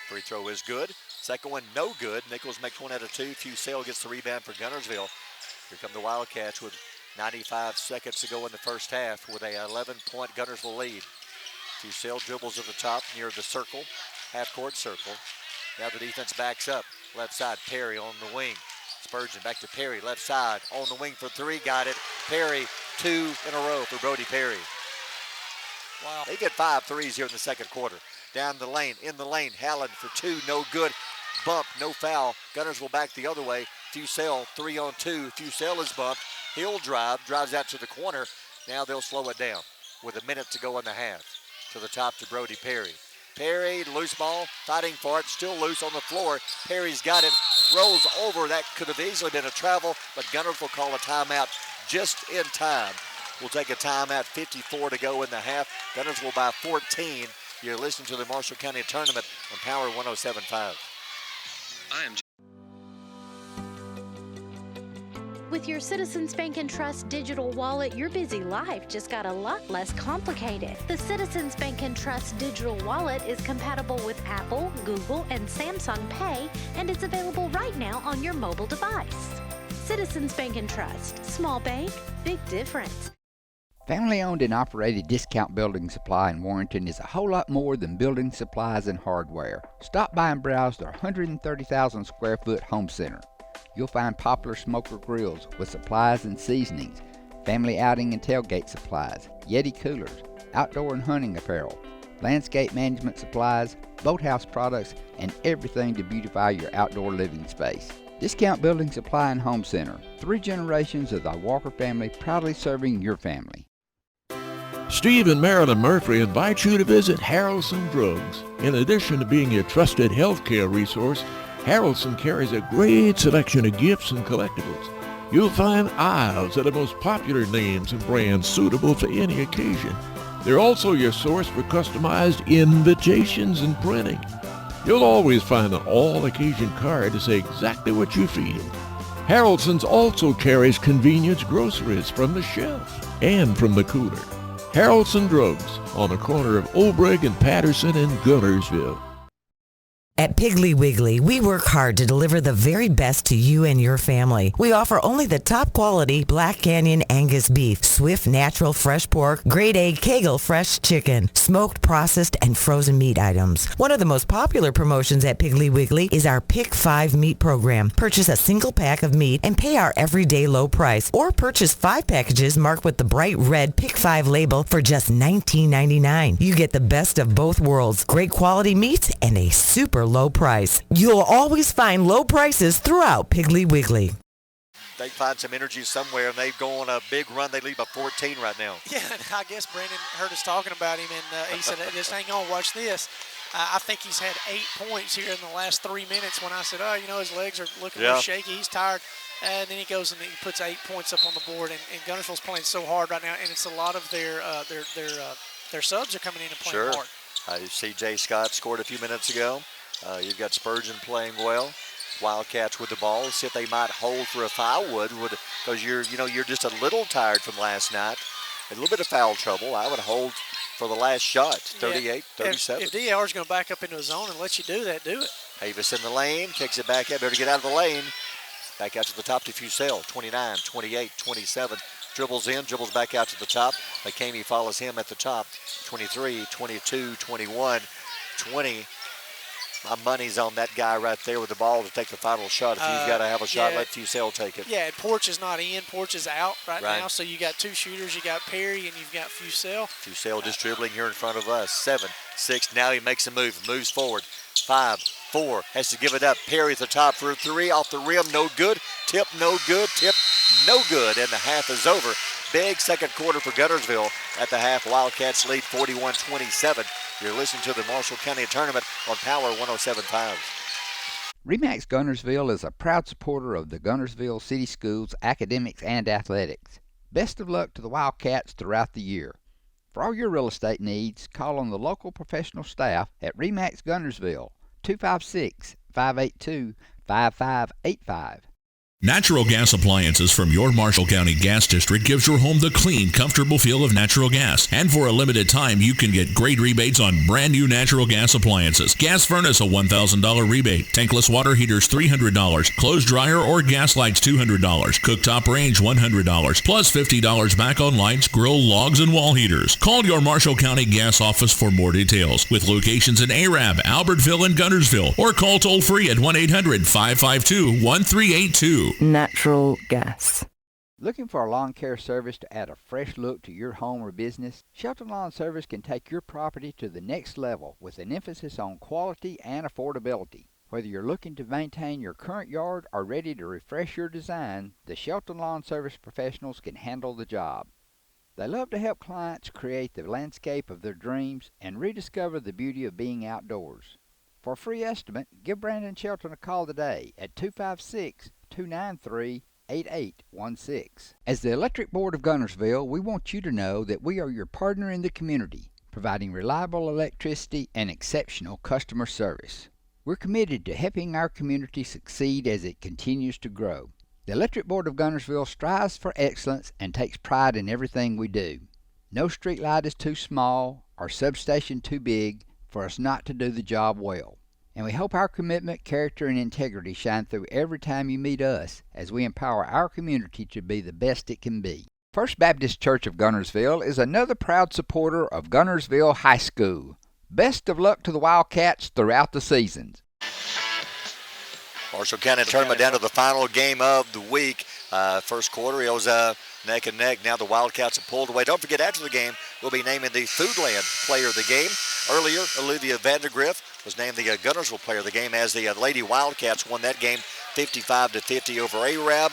Free throw is good. Second one, no good. Nichols makes 1 out of 2. Fusel gets the rebound for Guntersville. Here come the Wildcats with 95 seconds to go in the first half with a 11-point Guntersville lead. Fusel dribbles at the top near the circle, half-court circle. Now the defense backs up. Left side, Perry on the wing. Spurgeon back to Perry, left side, on the wing for 3, got it. Perry, 2 in a row for Brody Perry. Wow. They get 5 threes here in the second quarter. Down the lane, in the lane, Hallen for 2, no good. Bump, no foul. Guntersville back the other way. Fusel, 3-on-2. Fusel is bumped. He'll drives out to the corner. Now they'll slow it down with a minute to go in the half. To the top to Brody Perry. Perry, loose ball, fighting for it, still loose on the floor. Perry's got it, rolls over. That could have easily been a travel, but Gunners will call a timeout just in time. We'll take a timeout, 54 to go in the half. Gunners will by 14. You're listening to the Marshall County Tournament on Power 107.5. With your Citizens Bank and Trust digital wallet, your busy life just got a lot less complicated. The Citizens Bank and Trust digital wallet is compatible with Apple, Google, and Samsung Pay, and it's available right now on your mobile device. Citizens Bank and Trust. Small bank, big difference. Family-owned and operated Discount Building Supply in Warrenton is a whole lot more than building supplies and hardware. Stop by and browse their 130,000 square foot home center. You'll find popular smoker grills with supplies and seasonings, family outing and tailgate supplies, Yeti coolers, outdoor and hunting apparel, landscape management supplies, boathouse products, and everything to beautify your outdoor living space. Discount Building Supply and Home Center. 3 generations of the Walker family proudly serving your family. Steve and Marilyn Murphy invite you to visit Harrelson Drugs. In addition to being your trusted healthcare resource, Harrelson carries a great selection of gifts and collectibles. You'll find aisles of the most popular names and brands suitable for any occasion. They're also your source for customized invitations and printing. You'll always find an all-occasion card to say exactly what you feel. Harrelson's also carries convenience groceries from the shelf and from the cooler. Harrelson Drugs on the corner of Obreg and Patterson in Guntersville. At Piggly Wiggly, we work hard to deliver the very best to you and your family. We offer only the top quality Black Canyon Angus beef, Swift Natural Fresh Pork, Grade A Kegel Fresh Chicken, smoked, processed, and frozen meat items. One of the most popular promotions at Piggly Wiggly is our Pick 5 meat program. Purchase a single pack of meat and pay our everyday low price, or purchase 5 packages marked with the bright red Pick 5 label for just $19.99. You get the best of both worlds, great quality meats and a super low price. You'll always find low prices throughout Piggly Wiggly. They find some energy somewhere, and they go on a big run. They lead by 14 right now. Yeah, and I guess Brandon heard us talking about him, and he said, just hang on, watch this. I think he's had 8 points here in the last 3 minutes when I said, his legs are looking a little shaky. He's tired. And then he goes and he puts 8 points up on the board. And Guntersville's playing so hard right now, and it's a lot of their subs are coming in and playing hard. C.J. Scott scored a few minutes ago. You've got Spurgeon playing well. Wildcats with the ball. See if they might hold for a foul because you're just a little tired from last night. A little bit of foul trouble. I would hold for the last shot. 38, 37. If DAR is going to back up into a zone and let you do that, do it. Avis in the lane, kicks it back out. Better get out of the lane. Back out to the top to Fusel. 29, 28, 27. Dribbles in, dribbles back out to the top. McCamey follows him at the top. 23, 22, 21, 20. My money's on that guy right there with the ball to take the final shot. If you've got to have a shot, let Fusel take it. Yeah, Porch is not in. Porch is out right now. So you got 2 shooters. You got Perry and you've got Fusel. Fusel just dribbling here in front of us. 7, 6. Now he makes a move. Moves forward. 5, 4. Has to give it up. Perry at the top for a 3. Off the rim. No good. Tip. No good. Tip. No good. And the half is over. Big second quarter for Guntersville. At the half, Wildcats lead 41-27. You're listening to the Marshall County Tournament on Power 107.5. RE/MAX Guntersville is a proud supporter of the Guntersville City Schools academics and athletics. Best of luck to the Wildcats throughout the year. For all your real estate needs, call on the local professional staff at RE/MAX Guntersville, 256-582-5585. Natural gas appliances from your Marshall County Gas District gives your home the clean, comfortable feel of natural gas. And for a limited time, you can get great rebates on brand new natural gas appliances. Gas furnace, a $1,000 rebate. Tankless water heaters, $300. Clothes dryer or gas lights, $200. Cooktop range, $100. Plus $50 back on lights, grill, logs, and wall heaters. Call your Marshall County Gas office for more details. With locations in Arab, Albertville, and Guntersville. Or call toll free at 1-800-552-1382. Natural gas. Looking for a lawn care service to add a fresh look to your home or business? Shelton Lawn Service can take your property to the next level with an emphasis on quality and affordability. Whether you're looking to maintain your current yard or ready to refresh your design, the Shelton Lawn Service professionals can handle the job. They love to help clients create the landscape of their dreams and rediscover the beauty of being outdoors. For a free estimate, give Brandon Shelton a call today at 256-293-8816. As the Electric Board of Guntersville, we want you to know that we are your partner in the community, providing reliable electricity and exceptional customer service. We're committed to helping our community succeed as it continues to grow. The Electric Board of Guntersville strives for excellence and takes pride in everything we do. No street light is too small or substation too big for us not to do the job well. And we hope our commitment, character, and integrity shine through every time you meet us as we empower our community to be the best it can be. First Baptist Church of Guntersville is another proud supporter of Guntersville High School. Best of luck to the Wildcats throughout the seasons. Marshall County Tournament down to the final game of the week. First quarter, it was neck and neck. Now the Wildcats have pulled away. Don't forget, after the game, we'll be naming the Foodland Player of the Game. Earlier, Olivia Vandergriff was named the Guntersville Player of the Game as the Lady Wildcats won that game 55-50 over Arab.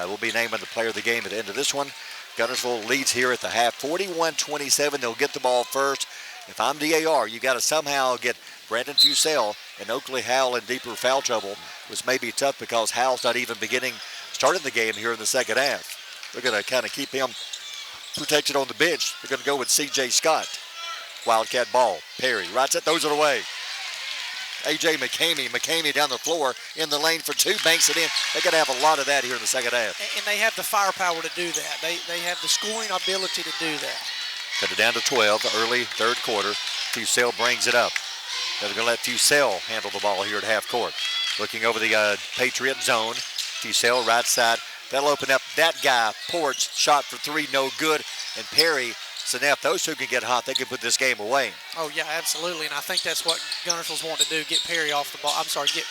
We'll be naming the Player of the Game at the end of this one. Guntersville leads here at the half, 41-27. They'll get the ball first. If I'm DAR, you got to somehow get Brandon Fusel and Oakley Howell in deeper foul trouble, which may be tough because Howell's not even starting the game here in the second half. They're going to kind of keep him protected on the bench. They're going to go with C.J. Scott. Wildcat ball. Perry right set, throws it away. A.J. McCamey down the floor in the lane for 2, banks it in. They're going to have a lot of that here in the second half. And they have the firepower to do that. They have the scoring ability to do that. Cut it down to 12, early third quarter. Fusel brings it up. They're going to let Fusel handle the ball here at half court. Looking over the Patriot zone. Fusel right side. That'll open up that guy. Porch shot for 3, no good. And Perry, Senef, those two can get hot. They can put this game away. Oh, yeah, absolutely. And I think that's what Guntersville's wanting to do, get Perry off the ball. I'm sorry, get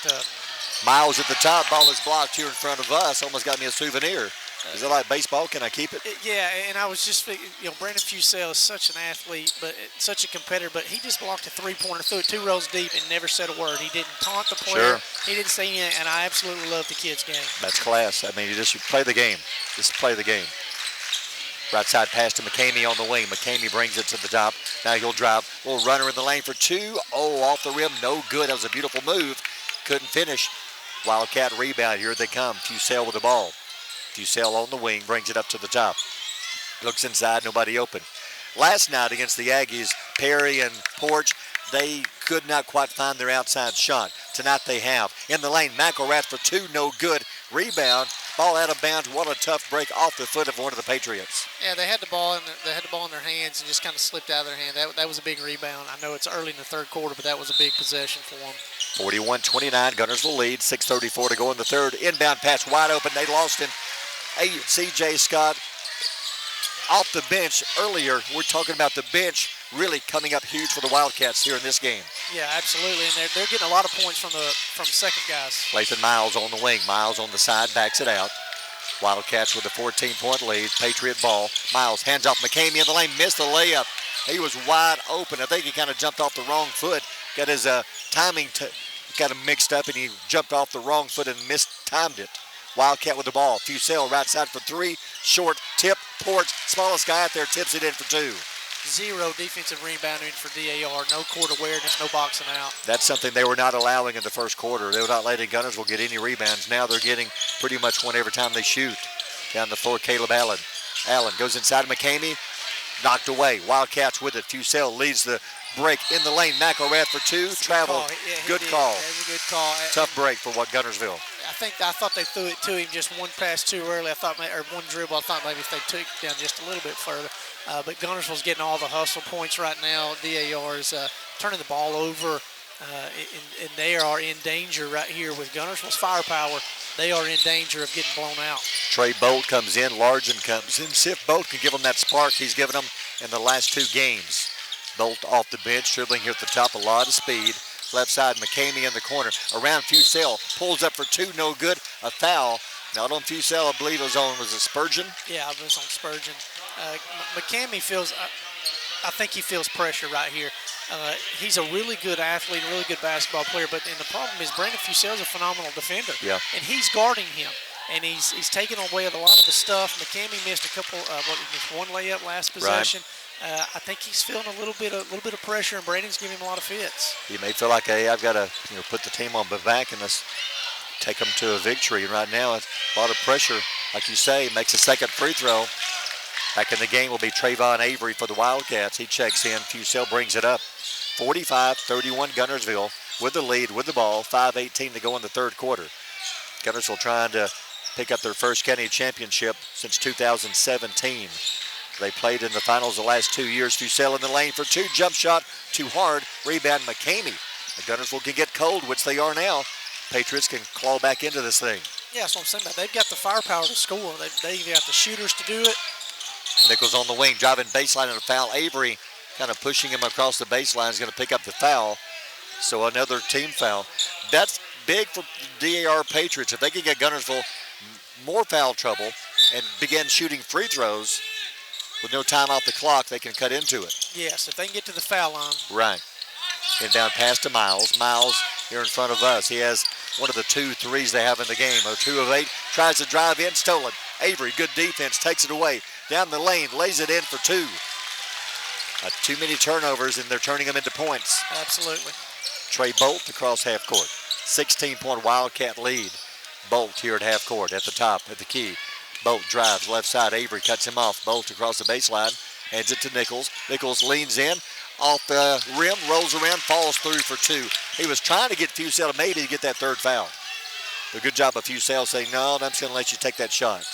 Miles at the top. Ball is blocked here in front of us. Almost got me a souvenir. Is it like baseball? Can I keep it? Yeah, and I was just thinking, Brandon Fusel is such an athlete, but such a competitor, but he just blocked a three-pointer, threw it 2 rows deep, and never said a word. He didn't taunt the player. Sure. He didn't say anything, and I absolutely love the kid's game. That's class. I mean, you just play the game. Just play the game. Right side pass to McCamey on the wing. McCamey brings it to the top. Now he'll drive. Little runner in the lane for 2. Oh, off the rim, no good. That was a beautiful move. Couldn't finish. Wildcat rebound. Here they come. Fusel with the ball. Fusel on the wing, brings it up to the top. Looks inside, nobody open. Last night against the Aggies, Perry and Porch, they could not quite find their outside shot. Tonight they have. In the lane, McElrath for two, no good. Rebound, ball out of bounds. What a tough break off the foot of one of the Patriots. Yeah, they had the ball in their hands and just kind of slipped out of their hand. That was a big rebound. I know it's early in the third quarter, but that was a big possession for them. 41-29, Guntersville lead. 6:34 to go in the third. Inbound pass wide open. They lost him. C.J. Scott off the bench earlier. We're talking about the bench really coming up huge for the Wildcats here in this game. Yeah, absolutely, and they're getting a lot of points from second guys. Lathan Miles on the wing. Miles on the side, backs it out. Wildcats with a 14-point lead. Patriot ball. Miles hands off McCamey in the lane. Missed the layup. He was wide open. I think he kind of jumped off the wrong foot. Got his timing got him mixed up, and he jumped off the wrong foot and mistimed it. Wildcat with the ball. Fusel right side for three. Short tip. Porch, smallest guy out there, tips it in for two. Zero defensive rebounding for DAR. No court awareness, no boxing out. That's something they were not allowing in the first quarter. They were not letting Guntersville get any rebounds. Now they're getting pretty much one every time they shoot. Down the floor, Caleb Allen. Allen goes inside of McCamey. Knocked away. Wildcats with it. Fusel leads the break in the lane. McElrath for two. Travel. Good call. That was a good call. Tough break for Guntersville. I thought they threw it to him just one pass too early. Or one dribble. I thought maybe if they took it down just a little bit further. But Guntersville's getting all the hustle points right now. DAR is turning the ball over, and they are in danger right here with Guntersville's firepower. They are in danger of getting blown out. Trey Bolt comes in. Largen comes in. See if Bolt can give them that spark he's given them in the last two games. Bolt off the bench, dribbling here at the top, a lot of speed. Left side, McCamey in the corner. Around Fusel, pulls up for two, no good. A foul. Not on Fusel, I believe it was it Spurgeon? Yeah, it was on Spurgeon. McCamey feels, I think he feels pressure right here. He's a really good athlete, a really good basketball player, but the problem is Brandon Fusel's a phenomenal defender. Yeah. And he's guarding him. And he's taking away a lot of the stuff. McCamey missed a couple, missed one layup last possession. Right. I think he's feeling a little bit of pressure, and Brandon's giving him a lot of fits. He may feel like, hey, I've got to put the team on my back and let's take them to a victory. And right now, it's a lot of pressure. Like you say, makes a second free throw. Back in the game will be Trayvon Avery for the Wildcats. He checks in. Fusel brings it up. 45-31 Guntersville with the lead, with the ball. 5:18 to go in the third quarter. Guntersville trying to pick up their first county championship since 2017. They played in the finals the last 2 years. Fusel in the lane for two. Jump shot, too hard. Rebound, McCamey. The Guntersville can get cold, which they are now. Patriots can claw back into this thing. Yeah, that's what I'm saying about. They've got the firepower to score. They've got the shooters to do it. Nichols on the wing, driving baseline and a foul. Avery kind of pushing him across the baseline is going to pick up the foul. So another team foul. That's big for the DAR Patriots. If they can get Guntersville more foul trouble and begin shooting free throws with no time off the clock, they can cut into it. Yes, if they can get to the foul line. Right. Inbound pass to Miles. Miles here in front of us. He has one of the 2 threes they have in the game. 2 of 8. Tries to drive in. Stolen. Avery, good defense. Takes it away. Down the lane. Lays it in for 2. Too many turnovers, and they're turning them into points. Absolutely. Trey Bolt across half court. 16-point Wildcat lead. Bolt here at half court at the top, at the key. Bolt drives left side. Avery cuts him off. Bolt across the baseline. Hands it to Nichols. Nichols leans in. Off the rim. Rolls around. Falls through for 2. He was trying to get Fusel maybe to get that third foul. A good job of Fusel saying, no, I'm just going to let you take that shot.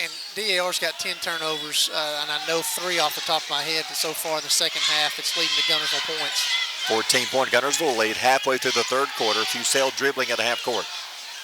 And DAR's got 10 turnovers, and I know 3 off the top of my head. But so far in the second half, it's leading to Guntersville points. 14-point Guntersville lead halfway through the third quarter. Fusel dribbling at a half court.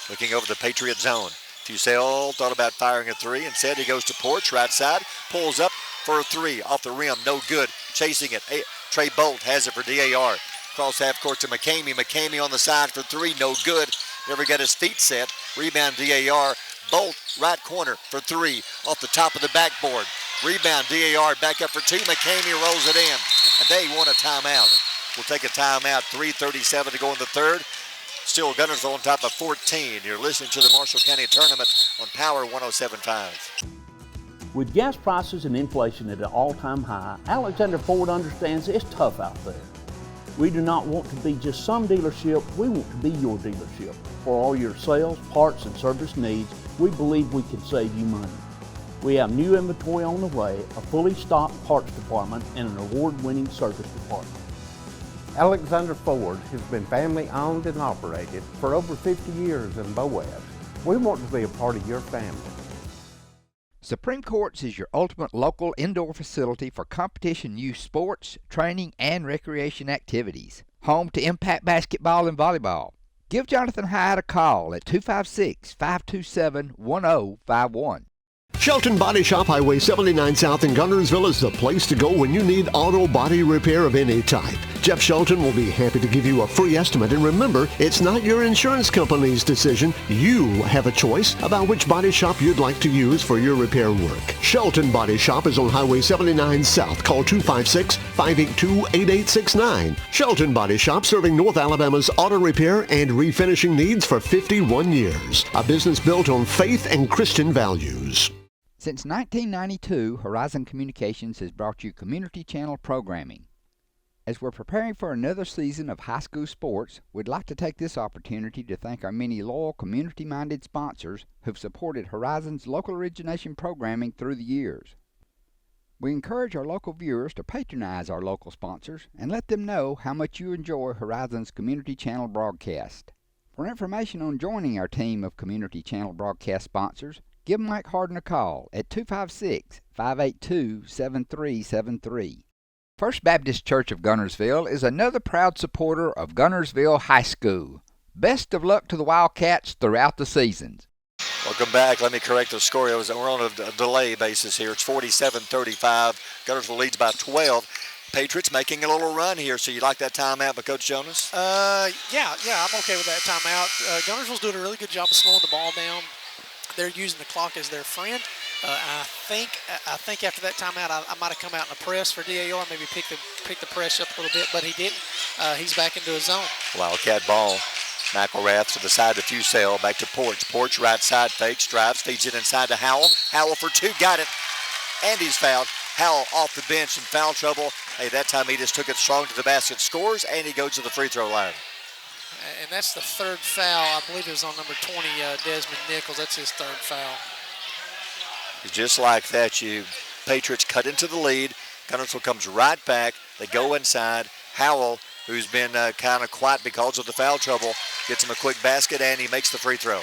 Looking over the Patriot zone. Fusel thought about firing a 3. Instead, he goes to Porch, right side. Pulls up for a 3. Off the rim, no good. Chasing it. Trey Bolt has it for DAR. Cross half court to McCamey. McCamey on the side for 3, no good. Never got his feet set. Rebound DAR. Bolt, right corner for 3. Off the top of the backboard. Rebound DAR, back up for 2. McCamey rolls it in. And they want a timeout. We'll take a timeout. 3:37 to go in the third. Still Guntersville on top of 14. You're listening to the Marshall County Tournament on Power 107.5. With gas prices and inflation at an all-time high, Alexander Ford understands it's tough out there. We do not want to be just some dealership, we want to be your dealership. For all your sales, parts, and service needs, we believe we can save you money. We have new inventory on the way, a fully stocked parts department, and an award-winning service department. Alexander Ford has been family owned and operated for over 50 years in Boaz. We want to be a part of your family. Supreme Courts is your ultimate local indoor facility for competition youth sports, training, and recreation activities. Home to Impact Basketball and Volleyball. Give Jonathan Hyde a call at 256-527-1051. Shelton Body Shop, Highway 79 South in Guntersville is the place to go when you need auto body repair of any type. Jeff Shelton will be happy to give you a free estimate. And remember, it's not your insurance company's decision. You have a choice about which body shop you'd like to use for your repair work. Shelton Body Shop is on Highway 79 South. Call 256-582-8869. Shelton Body Shop, serving North Alabama's auto repair and refinishing needs for 51 years. A business built on faith and Christian values. Since 1992, Horizon Communications has brought you Community Channel programming. As we're preparing for another season of high school sports, we'd like to take this opportunity to thank our many loyal community-minded sponsors who've supported Horizon's local origination programming through the years. We encourage our local viewers to patronize our local sponsors and let them know how much you enjoy Horizon's Community Channel broadcast. For information on joining our team of Community Channel broadcast sponsors, give Mike Harden a call at 256-582-7373. First Baptist Church of Guntersville is another proud supporter of Guntersville High School. Best of luck to the Wildcats throughout the seasons. Welcome back. Let me correct the score. We're on a delay basis here. It's 47-35. Guntersville leads by 12. Patriots making a little run here, so you like that timeout by Coach Jonas? Yeah, I'm okay with that timeout. Guntersville's doing a really good job of slowing the ball down. They're using the clock as their friend. I think after that timeout, I might have come out in a press for DAR, maybe pick the press up a little bit, but he didn't. He's back into his zone. Wildcat ball. McElrath to the side to Fusel, back to Porch. Porch right side fakes, drives, feeds it inside to Howell. Howell for two, got it. And he's fouled. Howell off the bench in foul trouble. Hey, that time he just took it strong to the basket, scores, and he goes to the free throw line. And that's the third foul. I believe it was on number 20, Desmond Nichols. That's his third foul. Just like that, Patriots cut into the lead. Guntersville comes right back. They go inside. Howell, who's been kind of quiet because of the foul trouble, gets him a quick basket, and he makes the free throw.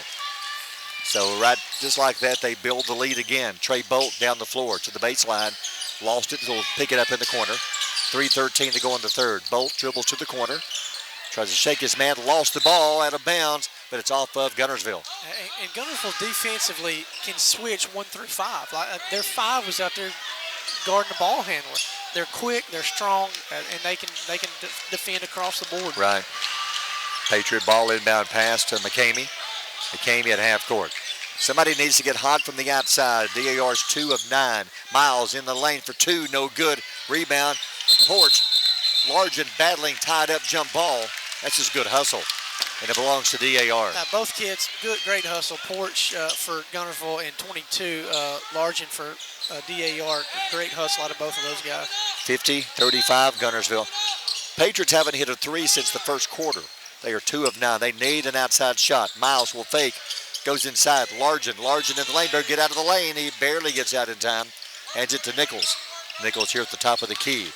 So just like that, they build the lead again. Trey Bolt down the floor to the baseline. Lost it, so he'll pick it up in the corner. 3:13 to go in the third. Bolt dribbles to the corner. Tries to shake his man, lost the ball out of bounds, but it's off of Guntersville. And Guntersville defensively can switch 1 through 5. Their 5 was out there guarding the ball handler. They're quick, they're strong, and they can defend across the board. Right. Patriot ball inbound pass to McCamey. McCamey at half court. Somebody needs to get hot from the outside. DAR's 2 of 9. Miles in the lane for 2, no good. Rebound. Porch. Largen battling, tied up jump ball. That's just good hustle, and it belongs to DAR. Both kids, great hustle. Porch for Guntersville and 22, Largen for DAR. Great hustle out of both of those guys. 50-35 Guntersville. Patriots haven't hit a 3 since the first quarter. They are 2 of 9. They need an outside shot. Miles will fake, goes inside. Largen in the lane. Better get out of the lane. He barely gets out in time. Hands it to Nichols. Nichols here at the top of the key.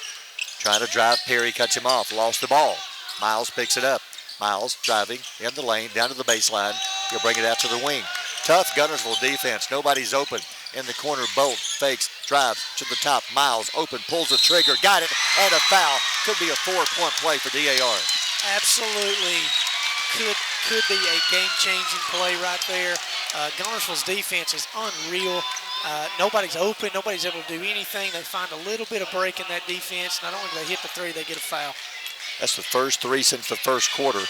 Trying to drive, Perry cuts him off, lost the ball. Miles picks it up. Miles driving in the lane, down to the baseline. He'll bring it out to the wing. Tough Guntersville defense. Nobody's open. In the corner, Bolt fakes, drives to the top. Miles open, pulls the trigger, got it, and a foul. Could be a 4-point play for DAR. Absolutely could be a game-changing play right there. Guntersville's defense is unreal. Nobody's open. Nobody's able to do anything. They find a little bit of break in that defense. Not only do they hit the 3, they get a foul. That's the first 3 since the first quarter.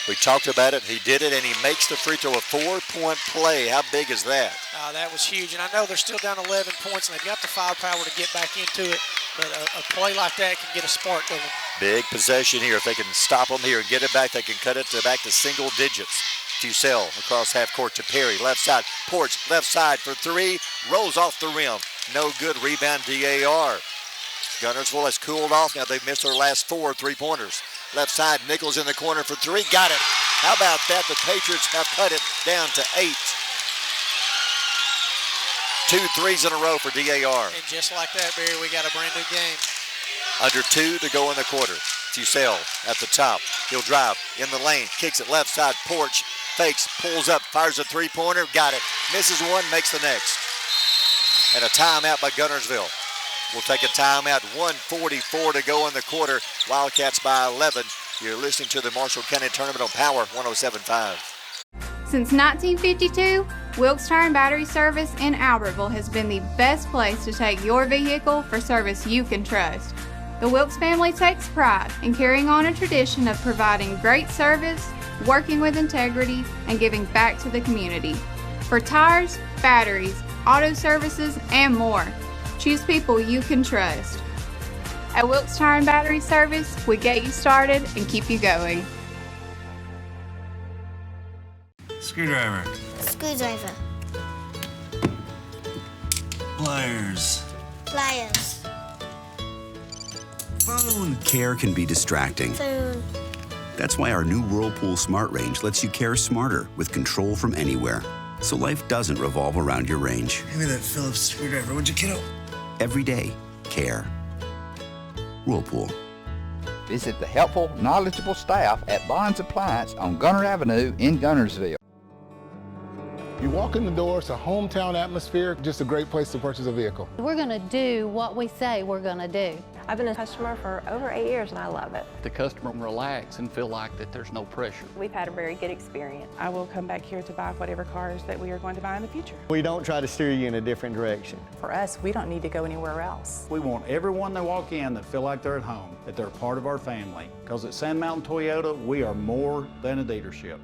We talked about it. He did it, and he makes the free throw. A 4-point play. How big is that? That was huge. And I know they're still down 11 points, and they've got the firepower to get back into it. But a play like that can get a spark going. Big possession here. If they can stop them here and get it back, they can cut it back to single digits. Fusel across half court to Perry. Left side. Porch left side for 3. Rolls off the rim. No good. Rebound DAR. Guntersville has cooled off now. They've missed their last 4 3-pointers. Left side, Nichols in the corner for three. Got it. How about that? The Patriots have cut it down to 8. 2 threes in a row for DAR. And just like that, Barry, we got a brand new game. Under 2 to go in the quarter. Fusel at the top. He'll drive in the lane. Kicks it left side. Porch. Fakes. Pulls up. Fires a three-pointer. Got it. Misses one. Makes the next. And a timeout by Guntersville. We'll take a timeout. 1:44 to go in the quarter. Wildcats by 11. You're listening to the Marshall County Tournament on Power 107.5. Since 1952, Wilkes Tire and Battery Service in Albertville has been the best place to take your vehicle for service you can trust. The Wilkes family takes pride in carrying on a tradition of providing great service, working with integrity, and giving back to the community. For tires, batteries, auto services, and more, choose people you can trust. At Wilkes Tire and Battery Service, we get you started and keep you going. Screwdriver. Screwdriver. Pliers. Pliers. Phone. Care can be distracting. Phone. That's why our new Whirlpool Smart Range lets you care smarter with control from anywhere. So life doesn't revolve around your range. Give me that Phillips screwdriver, would you, kiddo? Every day, care. Whirlpool. Visit the helpful, knowledgeable staff at Bonds Appliance on Gunner Avenue in Guntersville. You walk in the door, it's a hometown atmosphere, just a great place to purchase a vehicle. We're going to do what we say we're going to do. I've been a customer for over 8 years and I love it. The customer can relax and feel like that there's no pressure. We've had a very good experience. I will come back here to buy whatever cars that we are going to buy in the future. We don't try to steer you in a different direction. For us, we don't need to go anywhere else. We want everyone that walk in that feel like they're at home, that they're part of our family. Because at Sand Mountain Toyota, we are more than a dealership.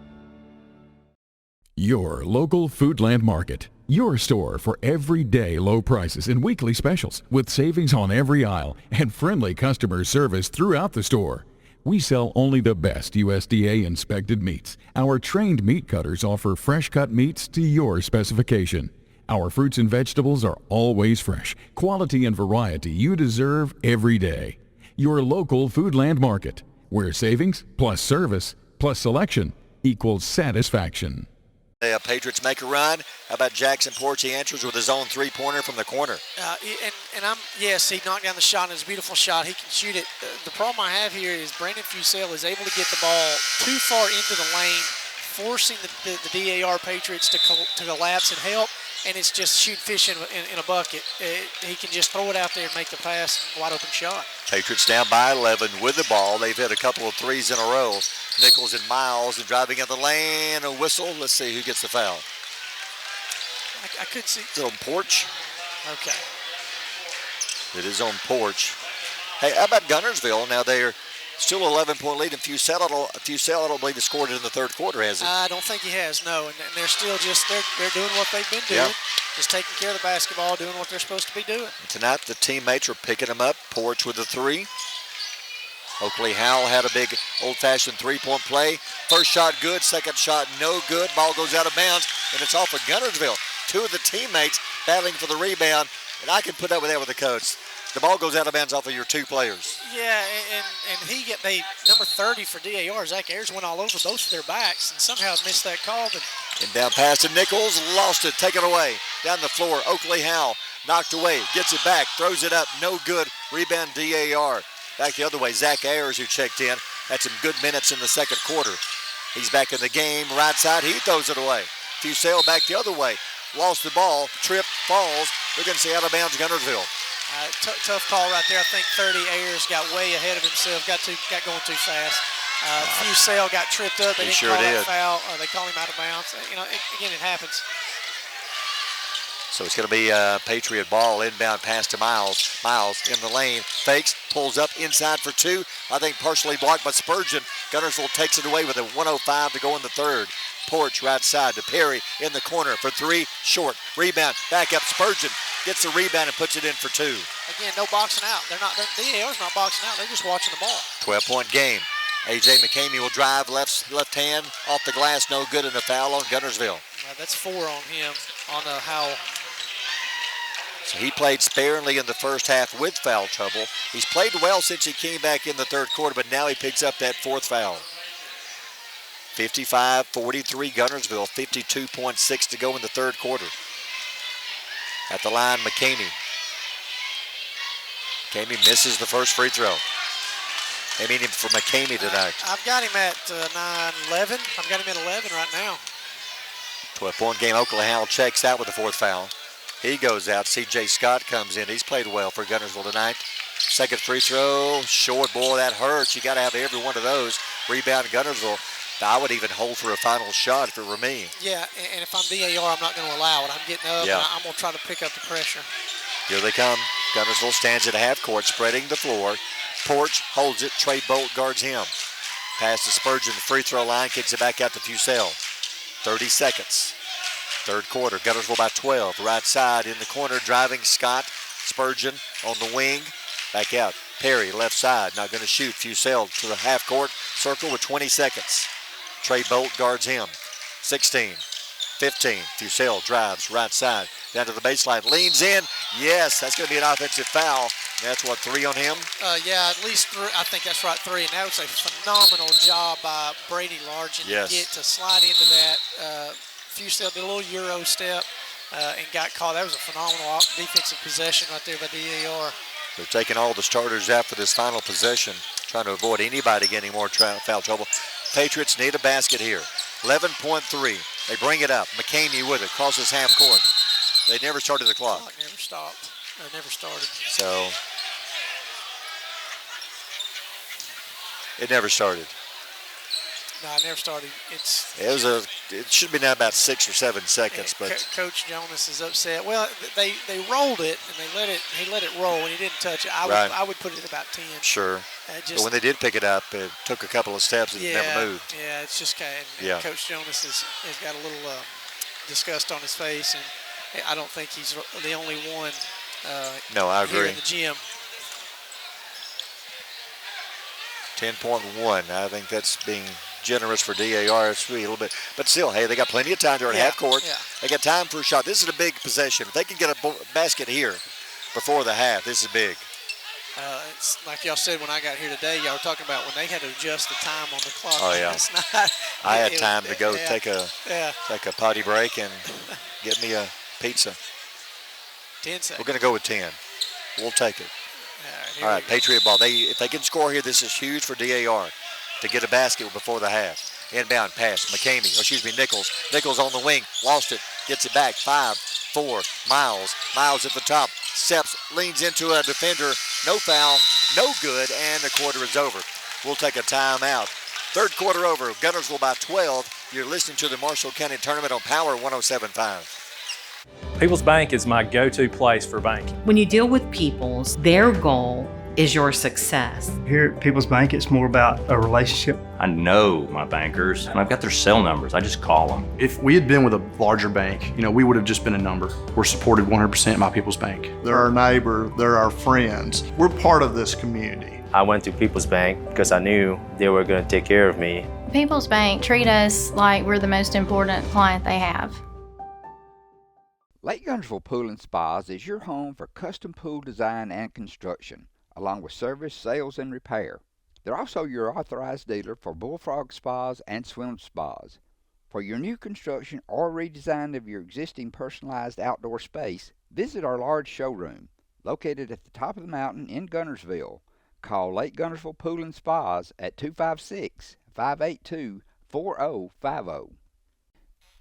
Your local Foodland Market. Your store for everyday low prices and weekly specials with savings on every aisle and friendly customer service throughout the store. We sell only the best USDA inspected meats. Our trained meat cutters offer fresh cut meats to your specification. Our fruits and vegetables are always fresh, quality and variety you deserve every day. Your local Foodland Market, where savings plus service plus selection equals satisfaction. The Patriots make a run. How about Jackson Porch? He answers with his own three-pointer from the corner. Yes, he knocked down the shot, and it's a beautiful shot. He can shoot it. The problem I have here is Brandon Fusel is able to get the ball too far into the lane, forcing the DAR Patriots to collapse and help, and it's just shoot fish in a bucket. He can just throw it out there and make the pass, wide open shot. Patriots down by 11 with the ball. They've hit a couple of threes in a row. Nichols and Miles and driving in the lane. A whistle. Let's see who gets the foul. I couldn't see. Is it on Porch? Okay. It is on Porch. Hey, how about Guntersville? Now they're still 11-point lead. And Fusel, I don't believe, has scored it in the third quarter, has he? I don't think he has, no. And they're still just, they're doing what they've been doing. Yep. Just taking care of the basketball, doing what they're supposed to be doing. And tonight, the teammates are picking them up. Porch with a three. Oakley Howell had a big old-fashioned three-point play. First shot good, second shot no good. Ball goes out of bounds, and it's off of Guntersville. Two of the teammates battling for the rebound, and I can put up with that with the coach. The ball goes out of bounds off of your two players. Yeah, and number 30 for DAR, Zach Ayers, went all over both of their backs and somehow missed that call. But Inbound pass to Nichols, lost it, taken away. Down the floor, Oakley Howell knocked away, gets it back, throws it up, no good. Rebound DAR. Back the other way, Zach Ayers, who checked in, had some good minutes in the second quarter. He's back in the game, right side, he throws it away. Fusel back the other way, lost the ball, tripped, falls. We're going to see out of bounds Guntersville. Tough call right there. I think 30 Ayers got way ahead of himself, got going too fast. Fusel got tripped up. They didn't call that foul. They call him out of bounds. Again, it happens. So it's going to be a Patriot ball, inbound pass to Miles. Miles in the lane, fakes, pulls up inside for two. I think partially blocked by Spurgeon. Guntersville takes it away with a 1:05 to go in the third. Porch right side to Perry in the corner for three, short. Rebound, back up, Spurgeon gets the rebound and puts it in for two. Again, no boxing out. DAR's not boxing out. They're just watching the ball. 12-point game. A.J. McCamey will drive left hand off the glass, no good, and a foul on Guntersville. That's 4 on him, on Howell. So he played sparingly in the first half with foul trouble. He's played well since he came back in the third quarter, but now he picks up that fourth foul. 55-43 Guntersville, 52.6 to go in the third quarter. At the line, McCamey. McCamey misses the first free throw. They mean him for McCamey tonight. I've got him at 9-11. I've got him at 11 right now. 12-point game. Oklahoma checks out with the fourth foul. He goes out. C.J. Scott comes in. He's played well for Guntersville tonight. Second free throw. Short. Boy, that hurts. You got to have every one of those. Rebound Guntersville. I would even hold for a final shot if it were me. Yeah, and if I'm DAR, I'm not going to allow it. I'm getting up, Yeah. and I'm going to try to pick up the pressure. Here they come. Guntersville stands at half court, spreading the floor. Porch holds it. Trey Bolt guards him. Pass to Spurgeon, free throw line, kicks it back out to Fusel. 30 seconds. Third quarter, Guntersville by 12. Right side in the corner, driving Scott. Spurgeon on the wing. Back out. Perry, left side, not going to shoot. Fusel to the half court circle with 20 seconds. Trey Bolt guards him. 16, 15. Fusel drives right side down to the baseline. Leans in. Yes, that's going to be an offensive foul. That's what, 3 on him? Yeah, at least 3. I think that's right, 3. And that was a phenomenal job by Brady Largent to get to slide into that. Fusel did a little Euro step and got caught. That was a phenomenal defensive possession right there by DAR. They're taking all the starters out for this final possession, trying to avoid anybody getting more foul trouble. Patriots need a basket here. 11.3. They bring it up. McCamey with it. Crosses half court. They never started the clock. Clock never stopped. They never started. So it never started. No, it never started. It should be now about 6 or 7 seconds, but Coach Jonas is upset. Well, they rolled it and he let it roll and he didn't touch it. I would put it at about 10. Sure. But when they did pick it up, it took a couple of steps and it never moved. Yeah, it's just kind of, Coach Jonas has got a little disgust on his face, and I don't think he's the only one no, I agree. here in the gym. 10.1. I think that's being generous for DAR. It's really a little bit, but still, hey, they got plenty of time during half court. Yeah. They got time for a shot. This is a big possession. If they can get a basket here before the half, this is big. It's like y'all said when I got here today, y'all were talking about when they had to adjust the time on the clock. Oh, yeah. Last night. I had time to go take a potty break and get me a pizza. 10 seconds. We're going to go with 10. We'll take it. All right, Patriot ball. If they can score here, this is huge for DAR to get a basket before the half. Inbound pass, Nichols. Nichols on the wing, lost it, gets it back. 5-4, Miles. Miles at the top, steps, leans into a defender. No foul, no good, and the quarter is over. We'll take a timeout. Third quarter over, Guntersville by 12. You're listening to the Marshall County Tournament on Power 107.5. People's Bank is my go-to place for banking. When you deal with People's, their goal is your success. Here at People's Bank, it's more about a relationship. I know my bankers, and I've got their cell numbers. I just call them. If we had been with a larger bank, we would have just been a number. We're supported 100% by People's Bank. They're our neighbor, they're our friends. We're part of this community. I went to People's Bank because I knew they were going to take care of me. People's Bank treat us like we're the most important client they have. Lake Guntersville Pool and Spas is your home for custom pool design and construction, along with service, sales, and repair. They're also your authorized dealer for bullfrog spas and swim spas. For your new construction or redesign of your existing personalized outdoor space, visit our large showroom, located at the top of the mountain in Guntersville. Call Lake Guntersville Pool and Spas at 256-582-4050.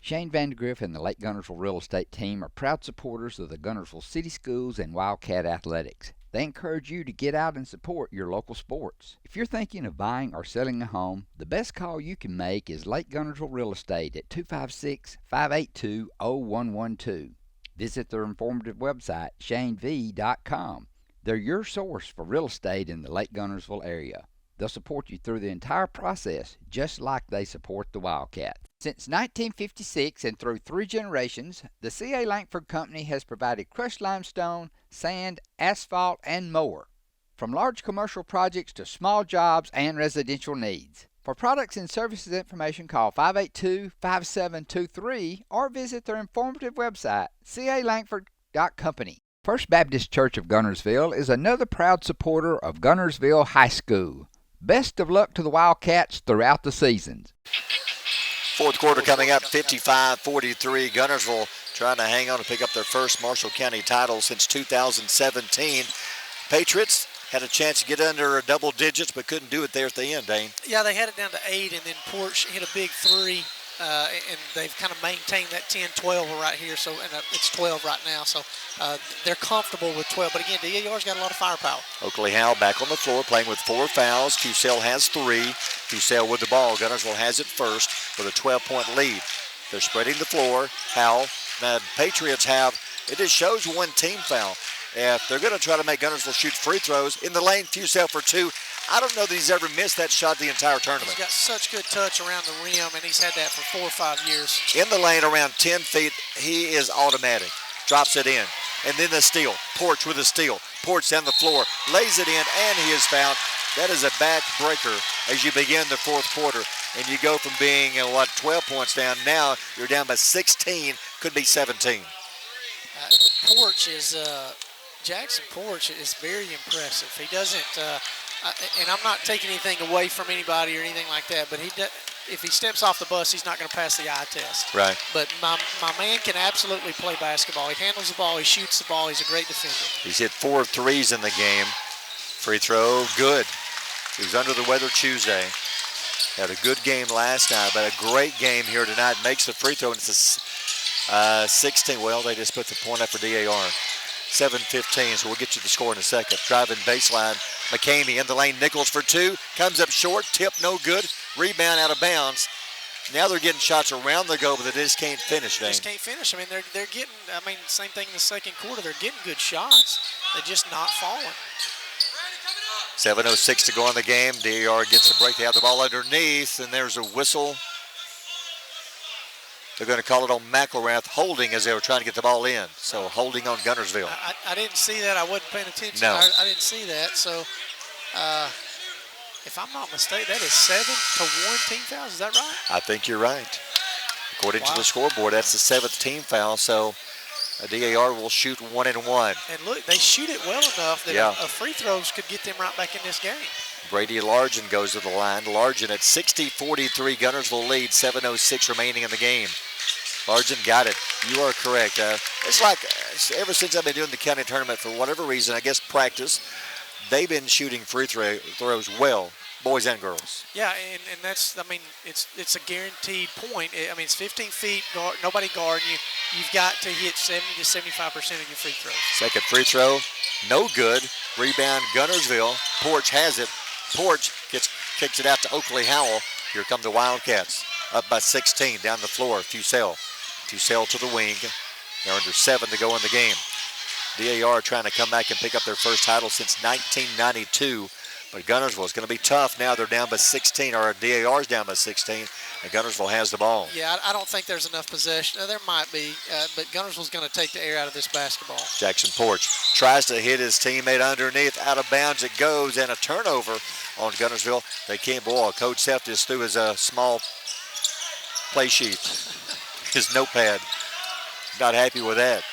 Shane Vandegrift and the Lake Guntersville Real Estate Team are proud supporters of the Guntersville City Schools and Wildcat Athletics. They encourage you to get out and support your local sports. If you're thinking of buying or selling a home, the best call you can make is Lake Guntersville Real Estate at 256-582-0112. Visit their informative website, shanev.com. They're your source for real estate in the Lake Guntersville area. They'll support you through the entire process, just like they support the Wildcat. Since 1956 and through 3 generations, the C.A. Langford Company has provided crushed limestone, sand, asphalt, and more. From large commercial projects to small jobs and residential needs. For products and services information, call 582-5723 or visit their informative website, calangford.company. First Baptist Church of Guntersville is another proud supporter of Guntersville High School. Best of luck to the Wildcats throughout the seasons. Fourth quarter coming up, 55-43. Guntersville trying to hang on to pick up their first Marshall County title since 2017. Patriots had a chance to get under double digits, but couldn't do it there at the end, Dane. Yeah, they had it down to 8, and then Porch hit a big 3, and they've kind of maintained that 10-12 right here. So, and it's 12 right now, so they're comfortable with 12. But again, DAR's got a lot of firepower. Oakley Howell back on the floor, playing with 4 fouls. Cusell has 3. Cusell with the ball. Guntersville has it first with a 12-point lead. They're spreading the floor. Howell. Now, the Patriots have, it just shows 1 team foul. If they're going to try to make Guntersville shoot free throws in the lane, Cusell for 2. I don't know that he's ever missed that shot the entire tournament. He's got such good touch around the rim, and he's had that for 4 or 5 years. In the lane around 10 feet, he is automatic. Drops it in. And then the steal. Porch with a steal. Porch down the floor. Lays it in, and he is fouled. That is a back breaker as you begin the fourth quarter. And you go from being, 12 points down. Now you're down by 16. Could be 17. Porch is, Jackson Porch is very impressive. He doesn't, and I'm not taking anything away from anybody or anything like that, but if he steps off the bus, he's not going to pass the eye test. Right. But my man can absolutely play basketball. He handles the ball. He shoots the ball. He's a great defender. He's hit 4 threes in the game. Free throw, good. He was under the weather Tuesday. Had a good game last night, but a great game here tonight. Makes the free throw, and it's a 16. Well, they just put the point up for DAR. 7:15, so we'll get you the score in a second. Driving baseline, McCamey in the lane. Nichols for 2. Comes up short. Tip no good. Rebound out of bounds. Now they're getting shots around the goal, but they just can't finish. They just can't finish. I mean, they're getting, same thing in the second quarter. They're getting good shots. They're just not falling. 7:06 to go in the game. DAR gets a break. They have the ball underneath, and there's a whistle. They're going to call it on McElrath, holding as they were trying to get the ball in. So holding on Guntersville. I didn't see that. I wasn't paying attention. No. I didn't see that. So if I'm not mistaken, that is 7 to 1 team fouls. Is that right? I think you're right. According to the scoreboard, that's the 7th team foul. So DAR will shoot 1 and 1. And look, they shoot it well enough that a free throws could get them right back in this game. Brady Largent goes to the line. Largent at 60-43. Guntersville lead. 7:06 remaining in the game. Largent got it. You are correct. It's like ever since I've been doing the county tournament, for whatever reason, I guess practice, they've been shooting free throws well, boys and girls. Yeah, and that's, it's a guaranteed point. It's 15 feet, nobody guarding you. You've got to hit 70 to 75% of your free throws. Second free throw, no good. Rebound, Guntersville. Porch has it. Porch kicks it out to Oakley Howell. Here come the Wildcats. Up by 16, down the floor, Fusell to the wing. They're under 7 to go in the game. DAR trying to come back and pick up their first title since 1992. But Guntersville is going to be tough now. They're down by 16, or DAR's down by 16, and Guntersville has the ball. Yeah, I don't think there's enough possession. There might be, but Guntersville's going to take the air out of this basketball. Jackson Porch tries to hit his teammate underneath. Out of bounds it goes, and a turnover on Guntersville. They can't ball. Coach Seft just threw his small play sheet, his notepad. Not happy with that.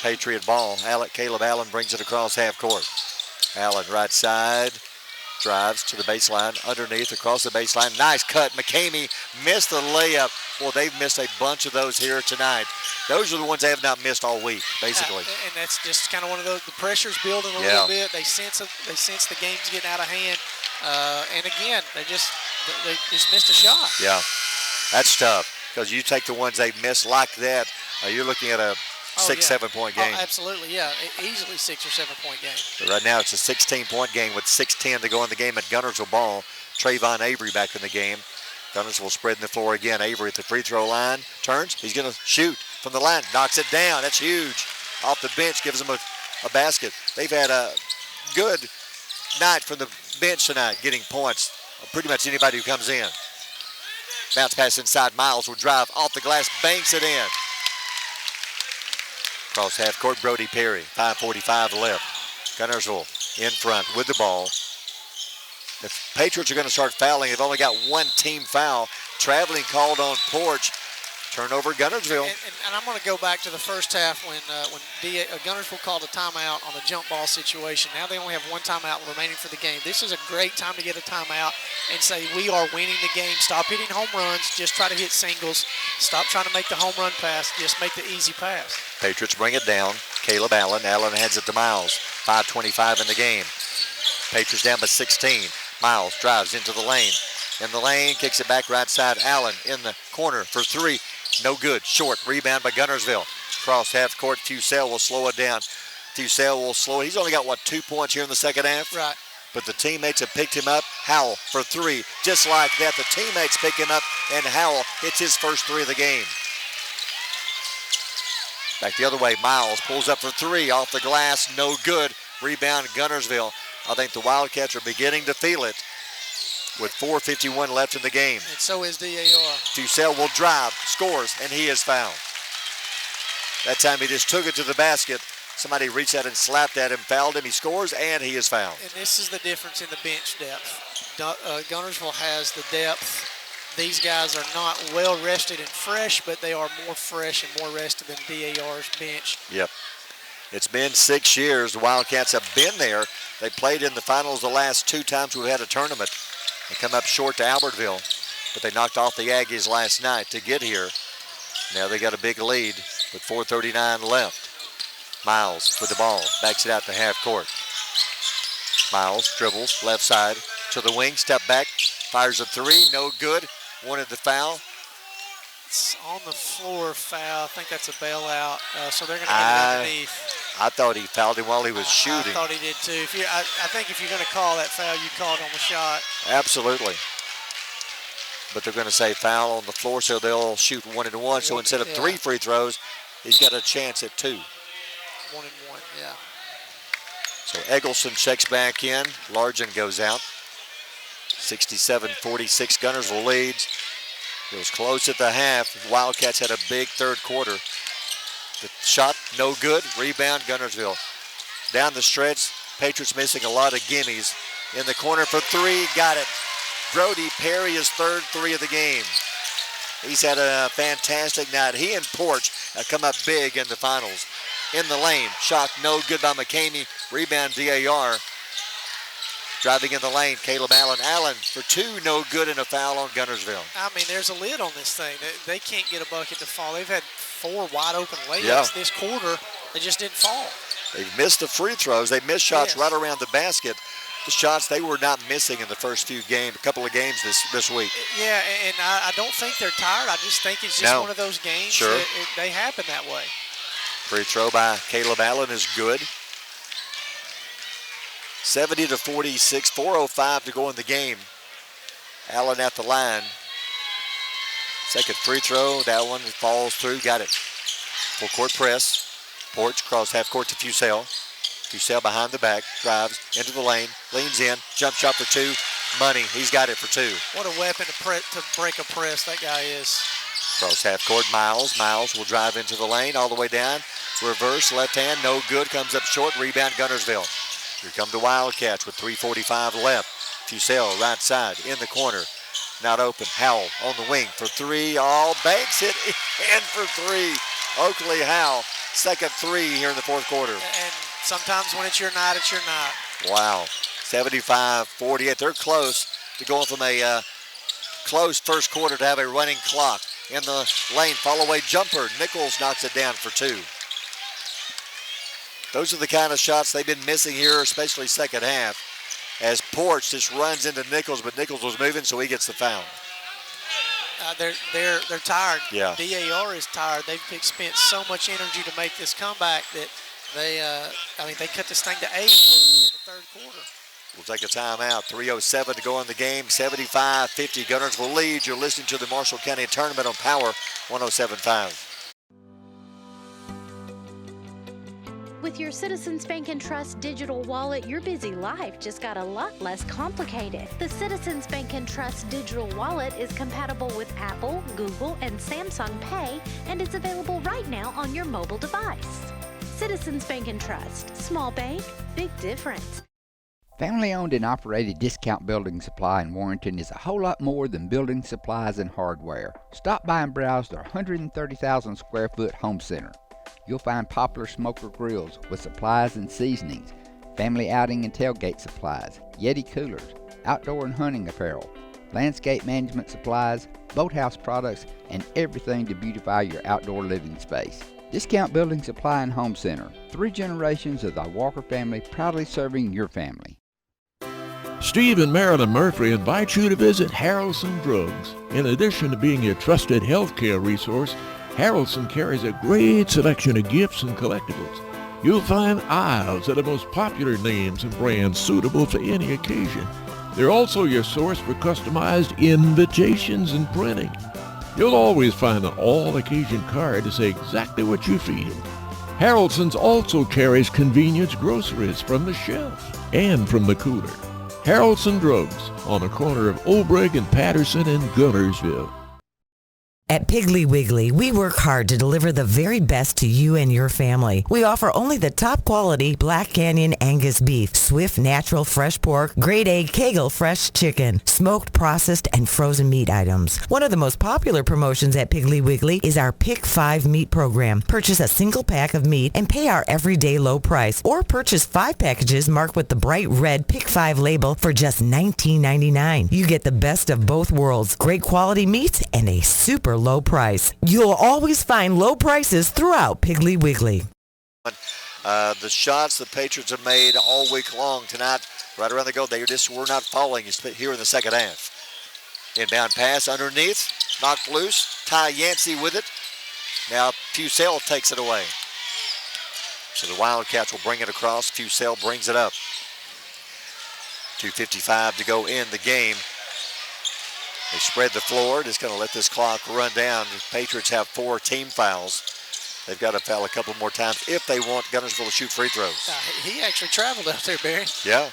Patriot ball. Caleb Allen brings it across half court. Allen right side, drives to the baseline, underneath, across the baseline. Nice cut. McCamey missed the layup. Well, they've missed a bunch of those here tonight. Those are the ones they have not missed all week, basically. And that's just kind of one of those, the pressure's building a little bit. They sense the game's getting out of hand. And again, they just missed a shot. Yeah, that's tough, because you take the ones they've missed like that, you're looking at a 6-7 point game. Oh, absolutely, yeah. Easily 6 or 7 point game. But right now it's a 16-point game with 6:10 to go in the game at Guntersville ball. Trayvon Avery back in the game. Guntersville spreading the floor again. Avery at the free throw line. Turns. He's going to shoot from the line. Knocks it down. That's huge. Off the bench, gives them a basket. They've had a good night from the bench tonight, getting points. Pretty much anybody who comes in. Bounce pass inside. Miles will drive off the glass. Banks it in. Across half court, Brody Perry. 5:45 left. Guntersville in front with the ball. The Patriots are going to start fouling. They've only got one team foul. Traveling called on Porch. Turnover, Guntersville. And I'm going to go back to the first half when Guntersville called a timeout on a jump ball situation. Now they only have one timeout remaining for the game. This is a great time to get a timeout and say we are winning the game. Stop hitting home runs. Just try to hit singles. Stop trying to make the home run pass. Just make the easy pass. Patriots bring it down. Caleb Allen. Allen heads it to Miles. 5:25 in the game. Patriots down by 16. Miles drives into the lane. In the lane, kicks it back right side. Allen in the corner for three. No good. Short. Rebound by Guntersville. Cross half court. Fusel will slow it down. Fusel will slow it. He's only got, 2 points here in the second half? Right. But the teammates have picked him up. Howell for three. Just like that, the teammates pick him up, and Howell hits his first three of the game. Back the other way. Miles pulls up for three. Off the glass. No good. Rebound Guntersville. I think the Wildcats are beginning to feel it with 4:51 left in the game. And so is DAR. Fusel will drive, scores, and he is fouled. That time he just took it to the basket. Somebody reached out and slapped at him, fouled him. He scores, and he is fouled. And this is the difference in the bench depth. Guntersville has the depth. These guys are not well rested and fresh, but they are more fresh and more rested than DAR's bench. Yep. It's been 6 years. The Wildcats have been there. They played in the finals the last 2 times we've had a tournament. They come up short to Albertville, but they knocked off the Aggies last night to get here. Now they got a big lead with 4:39 left. Miles with the ball, backs it out to half court. Miles dribbles left side to the wing, step back, fires a three, no good. Wanted the foul. It's on the floor foul. I think that's a bailout. So they're going to get it underneath. I thought he fouled him while he was shooting. I thought he did too. I think if you're going to call that foul, you call it on the shot. Absolutely. But they're going to say foul on the floor, so they'll shoot 1-1. So instead of 3 free throws, he's got a chance at 2. 1-1, yeah. So Eggleston checks back in. Largent goes out. 67-46, Guntersville leads. It was close at the half. The Wildcats had a big third quarter. The shot, no good. Rebound, Guntersville. Down the stretch, Patriots missing a lot of gimmies. In the corner for three, got it. Brody Perry, his third three of the game. He's had a fantastic night. He and Porch have come up big in the finals. In the lane, shot no good by McCamey. Rebound, DAR. Driving in the lane, Caleb Allen. Allen for 2, no good, and a foul on Guntersville. I mean, there's a lid on this thing. They can't get a bucket to fall. They've had 4 wide open layups this quarter. They just didn't fall. They've missed the free throws. They missed shots right around the basket. The shots they were not missing in the first couple of games this week. Yeah, and I don't think they're tired. I just think it's just one of those games. Sure. They happen that way. Free throw by Caleb Allen is good. 70-46, 4:05 to go in the game. Allen at the line. Second free throw, that one falls through, got it. Full court press. Porch cross half court to Fusel. Fusel behind the back, drives into the lane, leans in, jump shot for 2. Money, he's got it for 2. What a weapon to break a press that guy is. Cross half court, Miles. Miles will drive into the lane all the way down. Reverse, left hand, no good, comes up short, rebound Guntersville. Here come the Wildcats with 3:45 left. Fusel right side in the corner. Not open. Howell on the wing for 3. All banks it in for 3. Oakley Howell, second 3 here in the fourth quarter. And sometimes when it's your night, it's your night. Wow. 75-48. They're close to going from a close first quarter to have a running clock. In the lane, follow away jumper. Nichols knocks it down for 2. Those are the kind of shots they've been missing here, especially second half, as Porch just runs into Nichols, but Nichols was moving, so he gets the foul. They're tired. Yeah. DAR is tired. They've spent so much energy to make this comeback that they cut this thing to 8 in the third quarter. We'll take a timeout. 3:07 to go in the game. 75-50. Guntersville leads. You're listening to the Marshall County Tournament on Power 107.5. With your Citizens Bank and Trust digital wallet, your busy life just got a lot less complicated. The Citizens Bank and Trust digital wallet is compatible with Apple, Google, and Samsung Pay and is available right now on your mobile device. Citizens Bank and Trust. Small bank, big difference. Family-owned and operated Discount Building Supply in Warrenton is a whole lot more than building supplies and hardware. Stop by and browse their 130,000 square foot home center. You'll find popular smoker grills with supplies and seasonings, family outing and tailgate supplies, Yeti coolers, outdoor and hunting apparel, landscape management supplies, boathouse products, and everything to beautify your outdoor living space. Discount Building Supply and Home Center. 3 generations of the Walker family proudly serving your family. Steve and Marilyn Murphy invite you to visit Harrelson Drugs. In addition to being your trusted healthcare resource, Harrelson carries a great selection of gifts and collectibles. You'll find aisles of the most popular names and brands suitable for any occasion. They're also your source for customized invitations and printing. You'll always find an all-occasion card to say exactly what you feel. Harrelson's also carries convenience groceries from the shelf and from the cooler. Harrelson Drugs on the corner of Obrig and Patterson in Guntersville. At Piggly Wiggly, we work hard to deliver the very best to you and your family. We offer only the top quality Black Canyon Angus beef, Swift natural fresh pork, grade A Kegel fresh chicken, smoked, processed, and frozen meat items. One of the most popular promotions at Piggly Wiggly is our Pick 5 meat program. Purchase a single pack of meat and pay our everyday low price, or purchase 5 packages marked with the bright red Pick 5 label for just $19.99. You get the best of both worlds, great quality meats and a super low price. You'll always find low prices throughout Piggly Wiggly. The shots the Patriots have made all week long tonight, right around the goal, we're not falling here in the second half. Inbound pass underneath, knocked loose. Ty Yancey with it. Now Fusel takes it away. So the Wildcats will bring it across. Fusel brings it up. 2:55 to go in the game. They spread the floor, just going to let this clock run down. The Patriots have 4 team fouls. They've got to foul a couple more times if they want Guntersville to shoot free throws. He actually traveled out there, Barry. Yeah.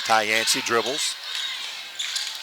Ty Yancey dribbles.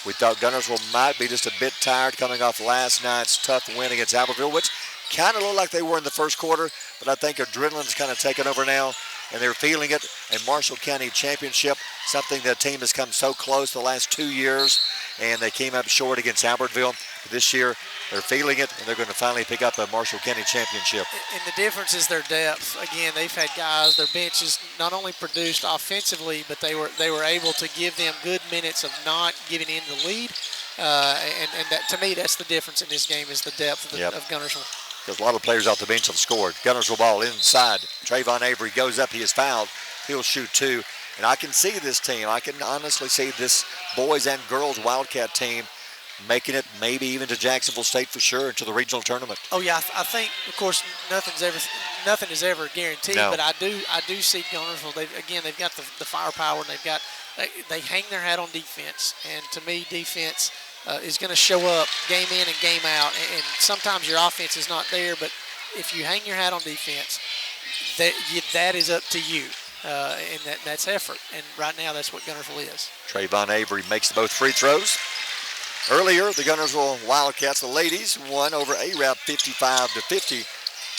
We thought Guntersville might be just a bit tired coming off last night's tough win against Albertville, which kind of looked like they were in the first quarter, but I think adrenaline's kind of taken over now, and they're feeling it. A Marshall County championship, something the team has come so close the last 2 years, and they came up short against Albertville. This year, they're feeling it, and they're going to finally pick up a Marshall County championship. And the difference is their depth. Again, they've had guys, their benches not only produced offensively, but they were able to give them good minutes of not giving in the lead. And that, to me, that's the difference in this game, is the depth of Guntersville. Because a lot of players off the bench have scored. Guntersville ball inside. Trayvon Avery goes up. He is fouled. He'll shoot 2. And I can see this team. I can honestly see this boys and girls Wildcat team making it maybe even to Jacksonville State for sure, to the regional tournament. Oh yeah, I think, of course, nothing is ever guaranteed. No. But I do see Guntersville. They've got the firepower, and they hang their hat on defense. And to me, defense is going to show up game in and game out. And sometimes your offense is not there, but if you hang your hat on defense, that is up to you. And that's effort. And right now, that's what Guntersville is. Trayvon Avery makes both free throws. Earlier, the Guntersville Wildcats, the ladies, won over ARAP 55-50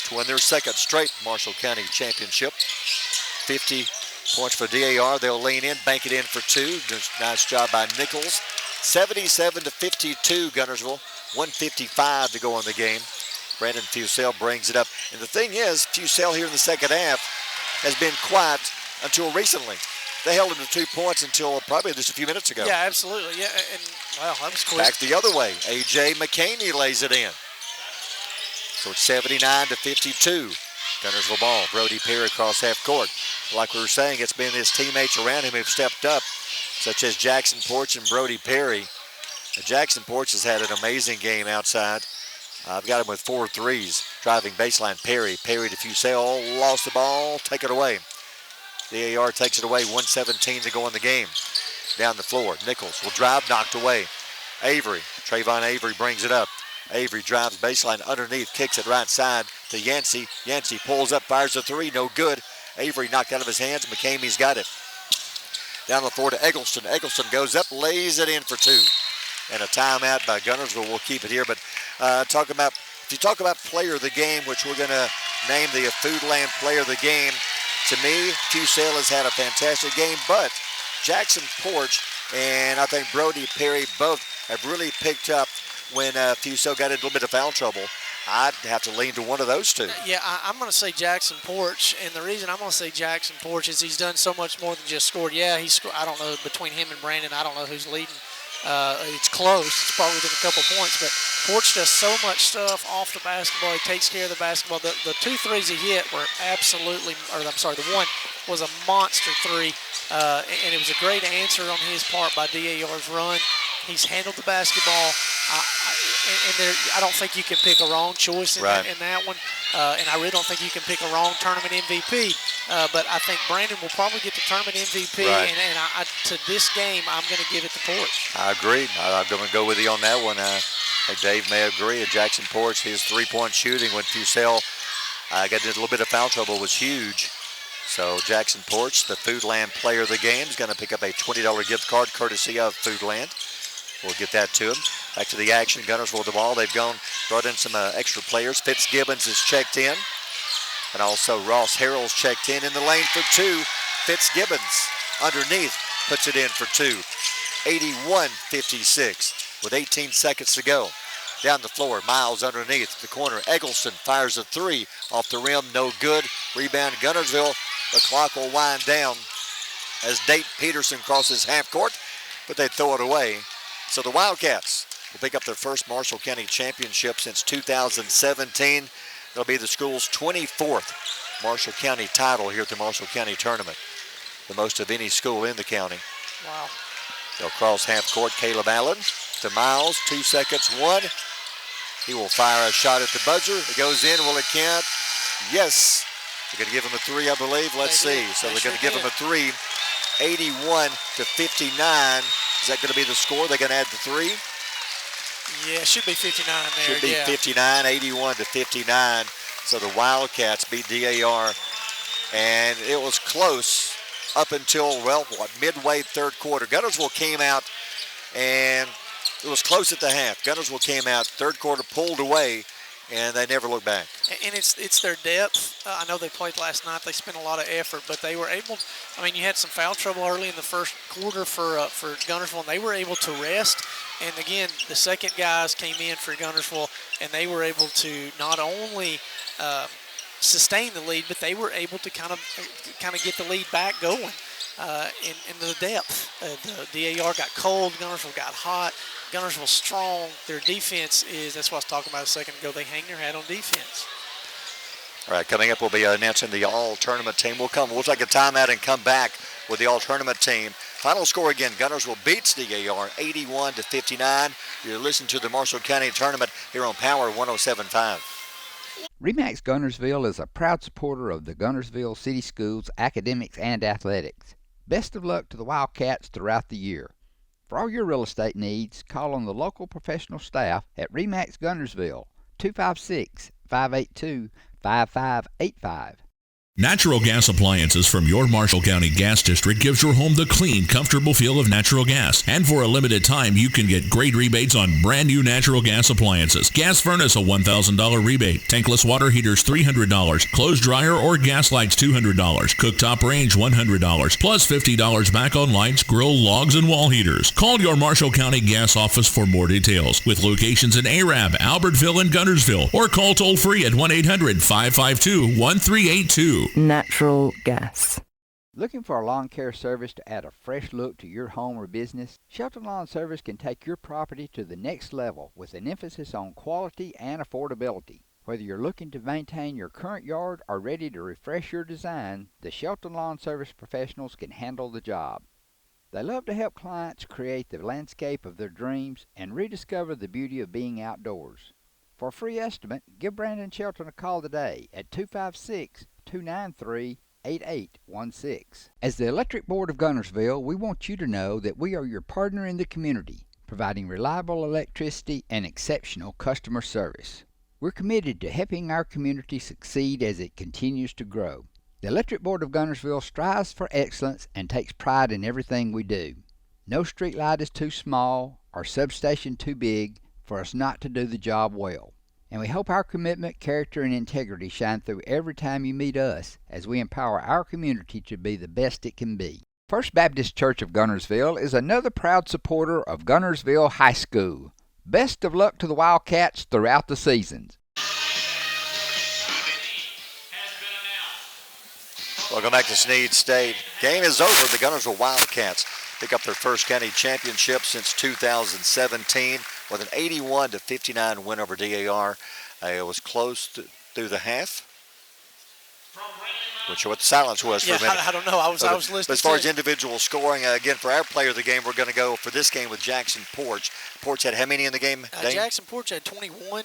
to win their second straight Marshall County championship. 50 points for DAR. They'll lean in, bank it in for 2. Nice job by Nichols. 77-52 Guntersville. 1:55 to go in the game. Brandon Fusel brings it up. And the thing is, Fusel here in the second half has been quiet until recently. They held him to 2 points until probably just a few minutes ago. Yeah, absolutely. Yeah, and wow, that was quick. Back the other way. A.J. McCamey lays it in. So it's 79-52. Guntersville ball. Brody Perry across half court. Like we were saying, it's been his teammates around him who've stepped up, such as Jackson Porch and Brody Perry. Jackson Porch has had an amazing game outside. I've got him with 4 threes. Driving baseline, Perry to Fusel. Lost the ball. Take it away. The AR takes it away. 1:17 to go in the game. Down the floor. Nichols will drive. Knocked away. Avery. Trayvon Avery brings it up. Avery drives baseline underneath. Kicks it right side to Yancey. Yancey pulls up. Fires a 3. No good. Avery knocked out of his hands. McCamey's got it. Down the floor to Eggleston. Eggleston goes up. Lays it in for 2. And a timeout by Guntersville. We'll keep it here. But if you talk about player of the game, which we're going to name the Foodland player of the game, to me, Fusel has had a fantastic game, but Jackson Porch and I think Brody Perry both have really picked up when Fuso got into a little bit of foul trouble. I'd have to lean to one of those two. Yeah, I'm going to say Jackson Porch, and the reason I'm going to say Jackson Porch is he's done so much more than just scored. Yeah, he scored. I don't know, between him and Brandon, I don't know who's leading. It's close. It's probably within a couple points, but Porch does so much stuff off the basketball. He takes care of the basketball. The 2 threes he hit were absolutely, or I'm sorry, the one was a monster three, and it was a great answer on his part by DAR's run. He's handled the basketball. I don't think you can pick a wrong choice in that one, and I really don't think you can pick a wrong tournament MVP. But I think Brandon will probably get the tournament MVP, and to this game, I'm going to give it to Porch. I agree. I'm going to go with you on that one. I think Dave may agree. Jackson Porch, his three-point shooting when Fussell got into a little bit of foul trouble was huge. So Jackson Porch, the Foodland player of the game, is going to pick up a $20 gift card courtesy of Foodland. We'll get that to him. Back to the action. Guntersville with the ball. They've brought in some extra players. Fitzgibbons is checked in. And also Ross Harrell's checked in the lane for 2. Fitzgibbons underneath puts it in for 2. 81-56 with 18 seconds to go. Down the floor, Miles underneath the corner. Eggleston fires a 3 off the rim. No good. Rebound Guntersville. The clock will wind down as Dayton Peterson crosses half court, but they throw it away. So the Wildcats will pick up their first Marshall County championship since 2017. It'll be the school's 24th Marshall County title here at the Marshall County Tournament, the most of any school in the county. Wow. They'll cross half court. Caleb Allen to Miles. 2 seconds. 1. He will fire a shot at the buzzer. It goes in. Will it count? Yes. They're going to give him a 3, I believe. Let's see. So they're going to give him a 3. 81-59. Is that going to be the score? They're going to add the 3? Yeah, it should be 59 there. Should be 59, 81-59. So the Wildcats beat DAR, and it was close up until, midway third quarter. Guntersville came out, and it was close at the half. Guntersville came out, third quarter pulled away, and they never looked back. And it's their depth. I know they played last night. They spent a lot of effort, but they were able. I mean, you had some foul trouble early in the first quarter for Guntersville, and they were able to rest. And again, the second guys came in for Guntersville, and they were able to not only sustain the lead, but they were able to kind of get the lead back going in the depth. The DAR got cold. Guntersville got hot. Guntersville strong. Their defense that's what I was talking about a second ago. They hang their hat on defense. All right, coming up, we'll be announcing the all-tournament team. We'll take a timeout and come back with the all-tournament team. Final score again, Guntersville beats DAR 81-59. You're listening to the Marshall County Tournament here on Power 107.5. RE/MAX Guntersville is a proud supporter of the Guntersville City Schools academics and athletics. Best of luck to the Wildcats throughout the year. For all your real estate needs, call on the local professional staff at RE/MAX Guntersville, 256-582-5585. Natural gas appliances from your Marshall County Gas District gives your home the clean, comfortable feel of natural gas. And for a limited time, you can get great rebates on brand new natural gas appliances. Gas furnace, a $1,000 rebate. Tankless water heaters, $300. Clothes dryer or gas lights, $200. Cooktop range, $100. Plus $50 back on lights, grill, logs, and wall heaters. Call your Marshall County Gas office for more details. With locations in Arab, Albertville, and Guntersville. Or call toll free at 1-800-552-1382. Natural gas. Looking for a lawn care service to add a fresh look to your home or business? Shelton Lawn Service can take your property to the next level with an emphasis on quality and affordability. Whether you're looking to maintain your current yard or ready to refresh your design, the Shelton Lawn Service professionals can handle the job. They love to help clients create the landscape of their dreams and rediscover the beauty of being outdoors. For a free estimate, give Brandon Shelton a call today at 256-293-8816. As the Electric Board of Guntersville, we want you to know that we are your partner in the community, providing reliable electricity and exceptional customer service. We're committed to helping our community succeed as it continues to grow. The Electric Board of Guntersville strives for excellence and takes pride in everything we do. No street light is too small or substation too big for us not to do the job well. And we hope our commitment, character, and integrity shine through every time you meet us as we empower our community to be the best it can be. First Baptist Church of Guntersville is another proud supporter of Guntersville High School. Best of luck to the Wildcats throughout the seasons. Welcome back to Snead State. Game is over. The Guntersville Wildcats pick up their first county championship since 2017 with an 81-59 win over DAR. It was close through the half. Not sure what the silence was for a minute. I don't know. I was listening. But as far as individual scoring, again, for our player of the game, we're going to go for this game with Jackson Porch. Porch had how many in the game, Dane? Jackson Porch had 21.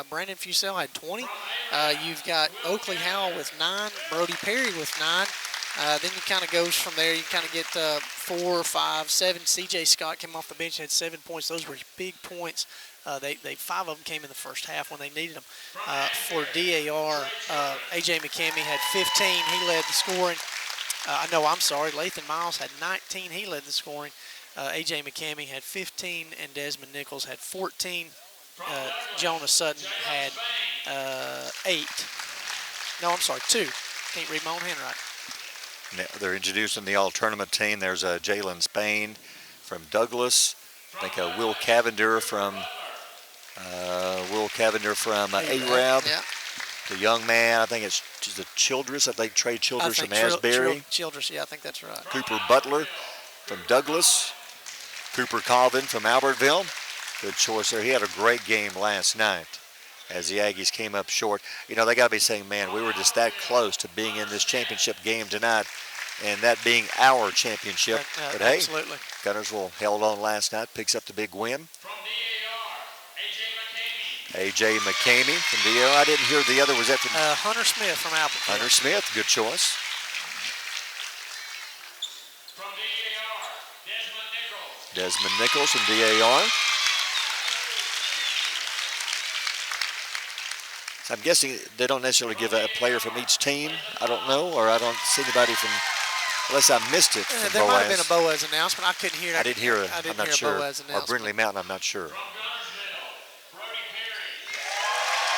Brandon Fusell had 20. You've got Oakley Howell with 9. Brody Perry with 9. Then you kind of goes from there. You kind of get 4, 5, 7. C.J. Scott came off the bench, had 7 points. Those were big points. 5 of them came in the first half when they needed them. For DAR, A.J. McCamey had 15. He led the scoring. Lathan Miles had 19. He led the scoring. A.J. McCamey had 15, and Desmond Nichols had 14. Jonah Sutton had 8. No, I'm sorry, 2. Can't read my own handwriting. Now they're introducing the all-tournament team. There's Jalen Spain from Douglas. I think Will Cavender from Arab. Yeah. The young man, I think it's the Childress. I think Trey Childress from Asbury. Childress, yeah, I think that's right. Cooper Butler from Douglas. Cooper Colvin from Albertville. Good choice there. He had a great game last night as the Aggies came up short. You know, they got to be saying, man, we were just that close to being in this championship game tonight, and that being our championship. But hey, absolutely. Guntersville held on last night, picks up the big win. A.J. McCamey from DAR. I didn't hear the other. Was that from? Hunter Smith from Albertville. Hunter Smith, good choice. From DAR, Desmond Nichols from DAR. So I'm guessing they don't necessarily give a player from each team. I don't know, or I don't see anybody from, unless I missed it from there Boaz. might have been a Boaz announcement. I couldn't hear it. I didn't hear it. I'm not sure. Boaz Or announcement. Brindley Mountain, I'm not sure.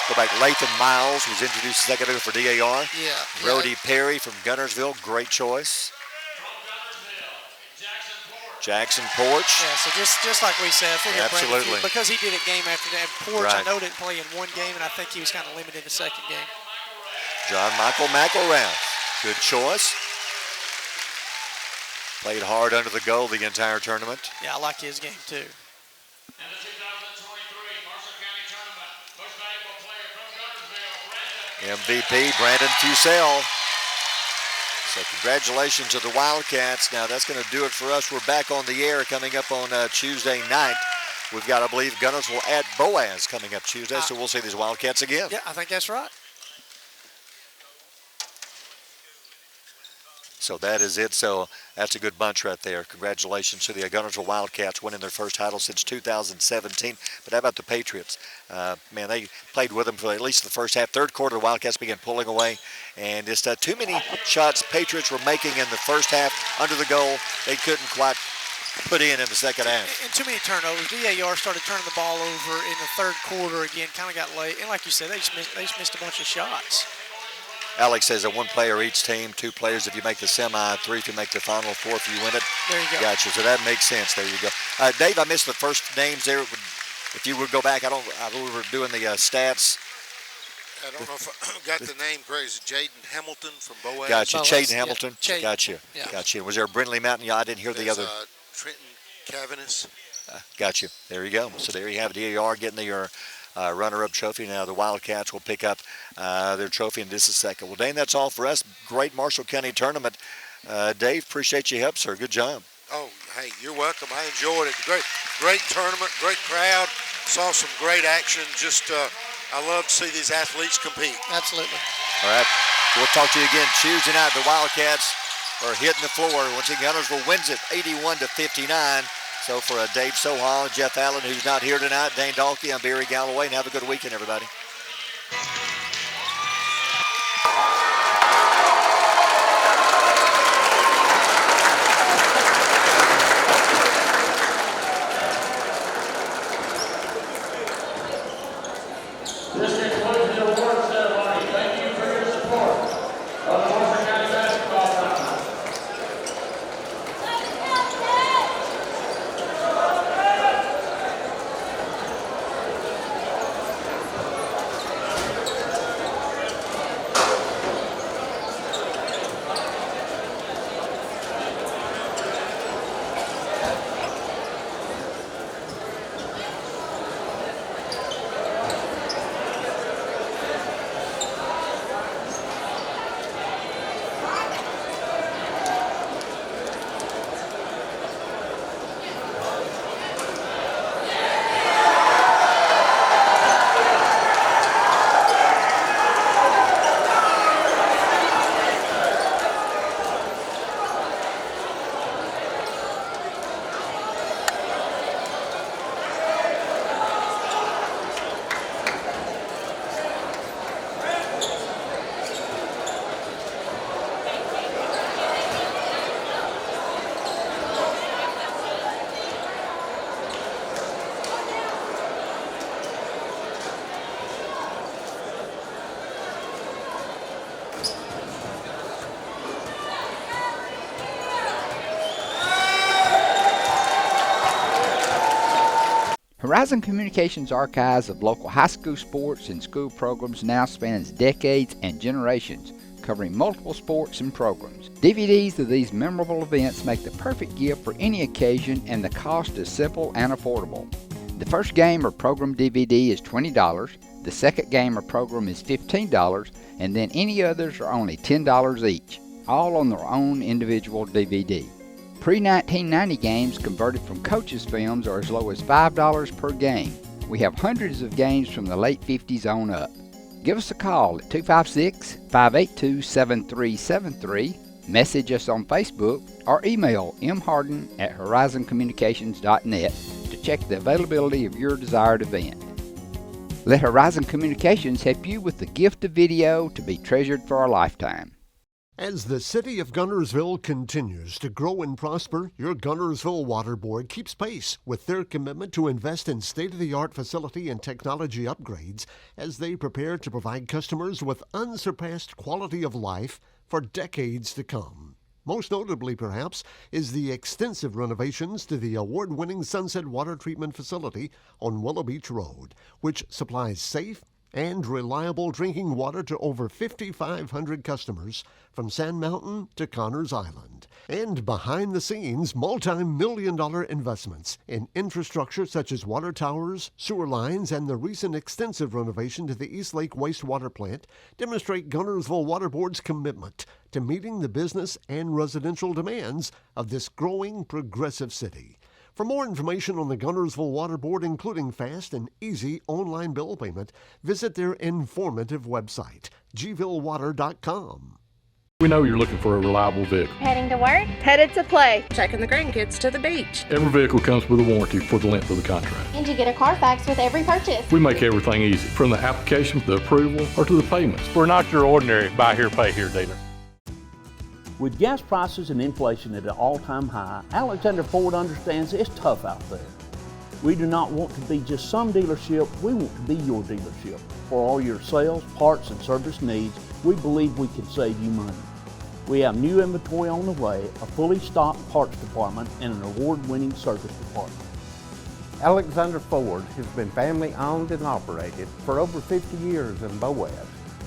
Go back, Lathan Miles was introduced second for DAR. Yeah. Brody Perry from Guntersville, great choice. Jackson Porch. Yeah, so just like we said, I figured absolutely. Brandon, because he did it game after game. Porch, right. I know, didn't play in one game, and I think he was kind of limited in the second game. John Michael McElrath, good choice. Played hard under the goal the entire tournament. Yeah, I like his game too. MVP, Brandon Fusell. So congratulations to the Wildcats. Now that's going to do it for us. We're back on the air coming up on Tuesday night. We've got, I believe, Guntersville at Boaz coming up Tuesday, so we'll see these Wildcats again. Yeah, I think that's right. So that is it. So that's a good bunch right there. Congratulations to the Guntersville Wildcats winning their first title since 2017. But how about the Patriots? Man, they played with them for at least the first half. Third quarter, the Wildcats began pulling away. And just too many shots Patriots were making in the first half under the goal. They couldn't quite put in the second half. And too many turnovers. DAR started turning the ball over in the third quarter again, kind of got late. And like you said, they just missed a bunch of shots. Alex says that 1 player each team, 2 players if you make the semi, 3 if you make the final, 4 if you win it. There you go. Gotcha. So that makes sense. There you go. Dave, I missed the first names there. If you would go back, we were doing the stats. I don't know if I got the name correct. Is it Jaden Hamilton from Boaz? Gotcha. Boaz, Chaden Hamilton. Yeah. Gotcha. Yeah. Gotcha. Was there a Brindley Mountain? Yeah, I didn't hear the other. Trenton Cavanis. Gotcha. There you go. So there you have DAR getting your runner-up trophy. Now the Wildcats will pick up their trophy in just a second. Well, Dane, that's all for us. Great Marshall County tournament. Dave, appreciate your help, sir. Good job. Oh, hey, you're welcome. I enjoyed it. Great tournament, great crowd. Saw some great action. Just, I love to see these athletes compete. Absolutely. All right. We'll talk to you again Tuesday night. The Wildcats are hitting the floor. Once again, Guntersville wins it 81-59. So for Dave Sohal, Jeff Allen, who's not here tonight, Dane Dahlke, I'm Barry Galloway, and have a good weekend, everybody. This concludes the award ceremony. Thank you for your support of the Marshall County basketball program. Horizon Communications' archives of local high school sports and school programs now spans decades and generations, covering multiple sports and programs. DVDs of these memorable events make the perfect gift for any occasion, and the cost is simple and affordable. The first game or program DVD is $20, the second game or program is $15, and then any others are only $10 each, all on their own individual DVD. Pre-1990 games converted from coaches' films are as low as $5 per game. We have hundreds of games from the late 50s on up. Give us a call at 256-582-7373, message us on Facebook, or email mharden@horizoncommunications.net to check the availability of your desired event. Let Horizon Communications help you with the gift of video to be treasured for a lifetime. As the city of Guntersville continues to grow and prosper, your Guntersville Water Board keeps pace with their commitment to invest in state-of-the-art facility and technology upgrades as they prepare to provide customers with unsurpassed quality of life for decades to come. Most notably, perhaps, is the extensive renovations to the award-winning Sunset Water Treatment Facility on Willow Beach Road, which supplies safe and reliable drinking water to over 5,500 customers from Sand Mountain to Connors Island. And behind the scenes, multi-million-dollar investments in infrastructure such as water towers, sewer lines, and the recent extensive renovation to the East Lake wastewater plant demonstrate Guntersville Water Board's commitment to meeting the business and residential demands of this growing progressive city. For more information on the Guntersville Water Board, including fast and easy online bill payment, visit their informative website, gvillewater.com. We know you're looking for a reliable vehicle. Heading to work? Headed to play. Taking the grandkids to the beach. Every vehicle comes with a warranty for the length of the contract. And you get a Carfax with every purchase. We make everything easy, from the application to the approval or to the payments. We're not your ordinary buy here, pay here dealer. With gas prices and inflation at an all-time high, Alexander Ford understands it's tough out there. We do not want to be just some dealership, we want to be your dealership. For all your sales, parts, and service needs, we believe we can save you money. We have new inventory on the way, a fully stocked parts department, and an award-winning service department. Alexander Ford has been family owned and operated for over 50 years in Boaz.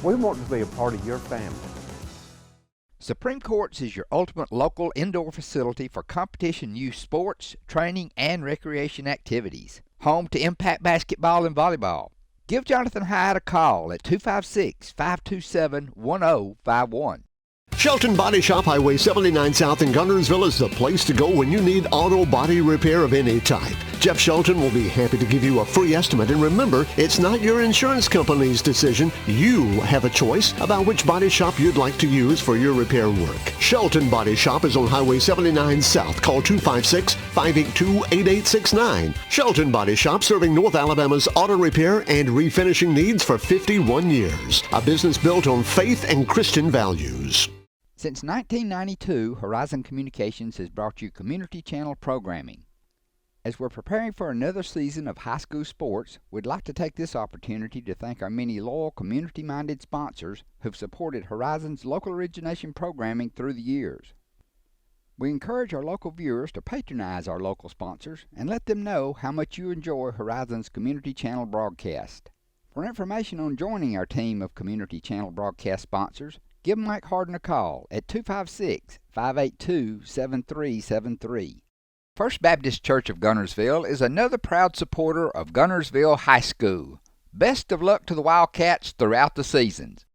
We want to be a part of your family. Supreme Courts is your ultimate local indoor facility for competition youth sports, training, and recreation activities. Home to Impact Basketball and Volleyball. Give Jonathan Hyde a call at 256-527-1051. Shelton Body Shop, Highway 79 South in Guntersville is the place to go when you need auto body repair of any type. Jeff Shelton will be happy to give you a free estimate. And remember, it's not your insurance company's decision. You have a choice about which body shop you'd like to use for your repair work. Shelton Body Shop is on Highway 79 South. Call 256-582-8869. Shelton Body Shop, serving North Alabama's auto repair and refinishing needs for 51 years. A business built on faith and Christian values. Since 1992, Horizon Communications has brought you Community Channel programming. As we're preparing for another season of high school sports, we'd like to take this opportunity to thank our many loyal community-minded sponsors who've supported Horizon's local origination programming through the years. We encourage our local viewers to patronize our local sponsors and let them know how much you enjoy Horizon's Community Channel broadcast. For information on joining our team of Community Channel broadcast sponsors, give Mike Harden a call at 256-582-7373. First Baptist Church of Guntersville is another proud supporter of Guntersville High School. Best of luck to the Wildcats throughout the seasons.